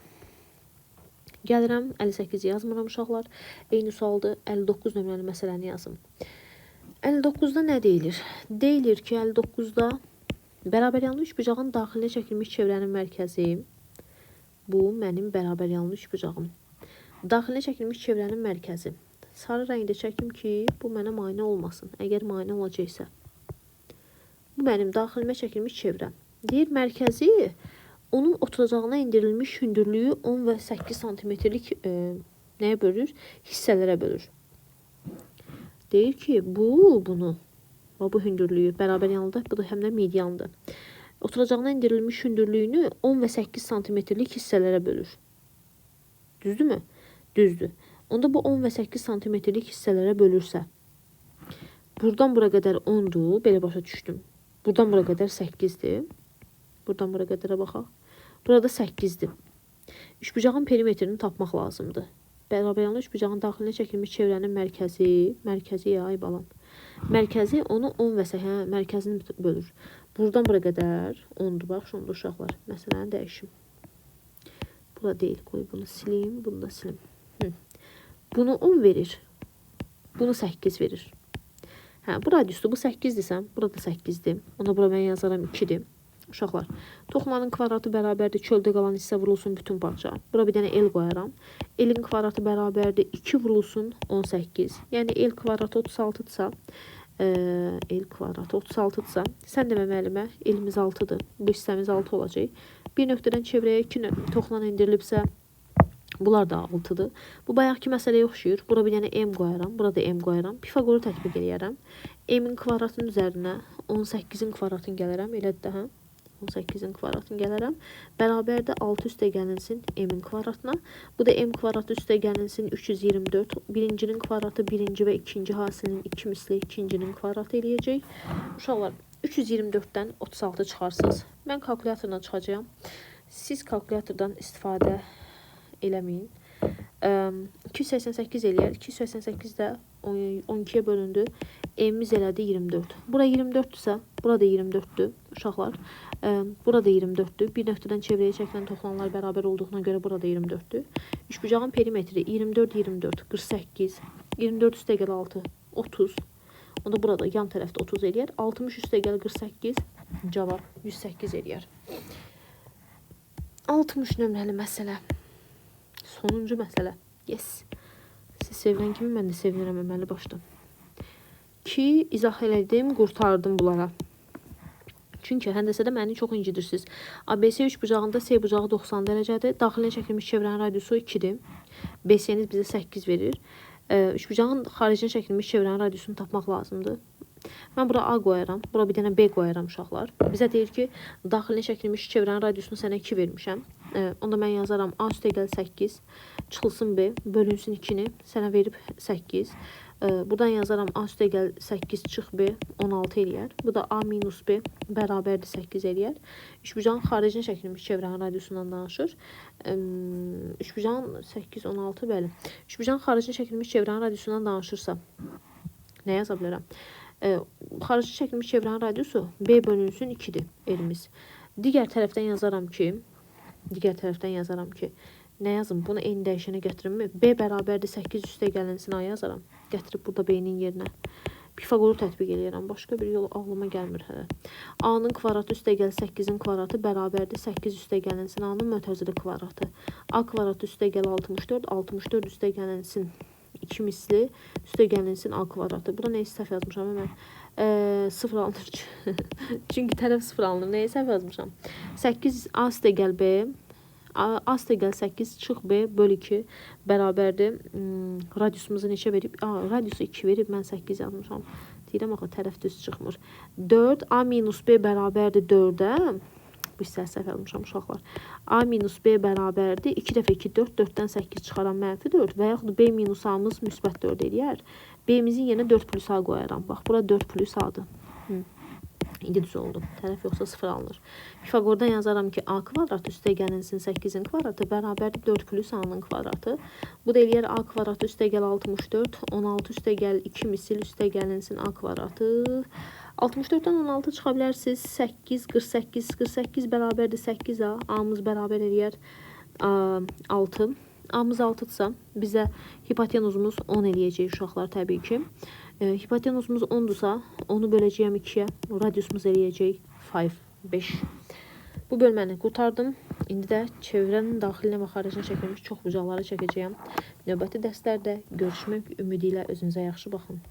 Gəlirəm 58 yazmıram uşaqlar. Eyni sualdır. 59 nömrəli məsələni yazım. 59-da nə deyilir? Deyilir ki, 59-da bərabər yanlı üçbucağın daxilinə çəkilmiş çevrənin mərkəzi. Bu mənim bərabər yanlı üçbucağım. Daxilinə çəkilmiş çevrənin mərkəzi. Sarı rəngdə çəkim ki, bu mənə mane olmasın. Əgər mane olacaqsa. Bu mənim daxilimə çəkilmiş çevrəm. Deyir, mərkəzi onun oturacağına indirilmiş hündürlüyü 10 və 8 santimetrlik nəyə bölür? Hissələrə bölür. Deyir ki, bunu bu hündürlüyü bərabər yanlıdır, bu da həm də mediandır. Oturacağına indirilmiş hündürlüyünü 10 və 8 santimetrlik hissələrə bölür. Düzdürmü? Düzdür. Onda bu 10 və 8 santimetrlik hissələrə bölürsə, buradan bura qədər 10'dur, belə başa düşdüm. Buradan bura qədər 8'dir. Buradan bura qədərə baxaq. Burada 8'dir. Üçbucağın perimetrini tapmaq lazımdır. Bərabər yanlı üçbucağın daxilinə çəkilmiş çevrənin mərkəzi ya, ay balam. Mərkəzi onu 10 və 8 mərkəzini bölür. Buradan bura qədər 10'dur. Bax, şunda uşaqlar. Məsələni dəyişim. Bura deyil. Qoy bunu silim, bunu da silim. Bunu 10 verir. Bunu 8 verir. Bu radiusdur. Bu 8'dirsə, burada 8'dir. Ona bura mən yazaram 2'dir. Uşaqlar, toxumanın kvadratı bərabərdir. Çöldə qalan hissə vurulsun bütün parça. Bura bir dənə el qoyaram. Elin kvadratı bərabərdir. 2 vurulsun 18. Yəni el kvadratı 36-dırsa, el kvadratı 36-dırsa, sən demə müəllimə, elimiz 6'dır. Bu hissəmiz 6 olacaq. Bir nöqtədən çevrəyə 2 toxulan indirilibsə, bunlar da 6'dır. Bu bayaqki məsələyə oxşuyur. Bura bir dənə m qoyaram. Burada m qoyaram. Pifagoru tətbiq eləyərəm. M-in kvadratının üzərinə 18'in kvadratını gələrəm. Elədir də, hə? 18'in kvadratını gələrəm. Bərabərdə 6 üstə gəlinsin m-in kvadratına. Bu da m kvadratı üstə gəlinsin 324. Birincinin kvadratı birinci və ikinci hasilinin 2 misli ikincinin kvadratı eləyəcək. Uşaqlar, 324'dən 36 çıxarsınız. Mən kalkulyatorla çıxacağım. Siz kalkulyatordan istifadə eləməyin. 288 eləyər. 288 də 12'ye bölündü. M'imiz elədi 24. Bura 24'dürsə, burada 24'dür uşaqlar. Burada 24'dür. Bir nöqtədən çevrəyə çəkilən toxulanlar bərabər olduğuna görə burada 24'dür. Üçbucağın perimetri 24, 24, 48. 24 üstə gəl 6, 30. Onda burada yan tərəfdə 30 eləyər. 60 üstə gəl 48. Cavab 108 eləyər. 60 nömrəli məsələ. Sonuncu məsələ. Yes. Siz sevilən kimi mən də sevinirəm əməli başda. Ki, izah elədim, qurtardım bunlara. Çünki həndəsədə məni çox incidirsiniz. ABC üçbucağında C bucağı 90 dərəcədir. Daxilinə çəkilmiş çevrənin radiusu 2'dir. BC-niz bizə 8 verir. Üçbucağın xaricinə çəkilmiş çevrənin radiusunu tapmaq lazımdır. Mən bura A qoyaram. Bura bir dənə B qoyaram uşaqlar. Bizə deyir ki, daxilinə çəkilmiş çevrənin radiusunu sənə 2 vermişəm. Onda mən yazaram A üstə gəl 8. Çıxılsın B. Bölünsün 2'ni. Sənə verib 8. Buradan yazaram A üstə gəl 8 çıx B 16 eləyər. Bu da A minus B bərabərdir 8 eləyər. Üçbucağın xaricinə çəkilmiş çevrənin radiusundan danışır. Üçbucağın 8, 16 bəli. Üçbucağın xaricinə çəkilmiş çevrənin radiusundan danışırsa nə yaza bilərəm? Xaricinə çəkilmiş çevrənin radiusu B bölünsün 2'dir elimiz. Digər tərəfdən yazaram ki, nə yazım? Bunu eyni dəyişənə gətirim mi? B bərabərdir 8 üstə gəlinsin A yazaram. Gətirib burada B-nin yerinə. Pifagoru tətbiq edirəm. Başqa bir yol ağlıma gəlmir hələ. A-nın kvadratı üstəgəl 8-in kvadratı bərabərdir 8 üstəgəlinsin A-nın mötərizəli kvadratı. A kvadratı üstəgəl 64, 64 üstəgəlinsin 2 misli üstəgəlinsin A kvadratı. Burada nəyi səhv yazmışam mən? 0 alınır. Çünki tərəf 0 alınır. Nəyi səhv yazmışam? 8 A üstəgəl B. A üstəgəl 8 çıx B bölü 2 bərabərdir. Radiusumuzu neçə verib? Radiusu 2 verib. Mən 8 yazmışam. Deyirəm axı tərəf düz çıxmır. 4 A minus B bərabərdir 4-ə. Bu hissəyə səhv yazmışam uşaqlar. A minus B bərabərdir. 2 dəfə 2 4, 4-dən 8 çıxaram mənfi 4 və yaxud B minus A-mız müsbət 4 eləyər. B-mizin yerinə 4 plus A qoyaram. Bax, bura 4 plus A-dır. İndi düz oldu. Tərəf yoxsa 0 alınır. Pifagordan yazaram ki, A kvadratı üstəgəlinsin 8-in kvadratı bərabərdir 4 plus A-nın kvadratı. Bu da eləyər A kvadratı üstəgəl 64, 16 üstəgəl 2 misil üstəgəlinsin A kvadratı. 64-dən 16 çıxa bilərsiniz. 8, 48, 48 bərabərdir 8A. A-mız bərabər eləyər 6. A-mız 6-dırsa, bizə hipotenuzumuz 10 eləyəcək uşaqlar təbii ki. Hipotenuzumuz 10-dursa, onu böləcəyəm 2-yə. Radiusumuz eləyəcək 5. Bu bölməni qurtardım. İndi də çevrənin daxilinə və xaricinə çəkilmiş çox bucaqları çəkəcəyəm. Növbəti dərslərdə görüşmək ümidi ilə özünüzə yaxşı baxın.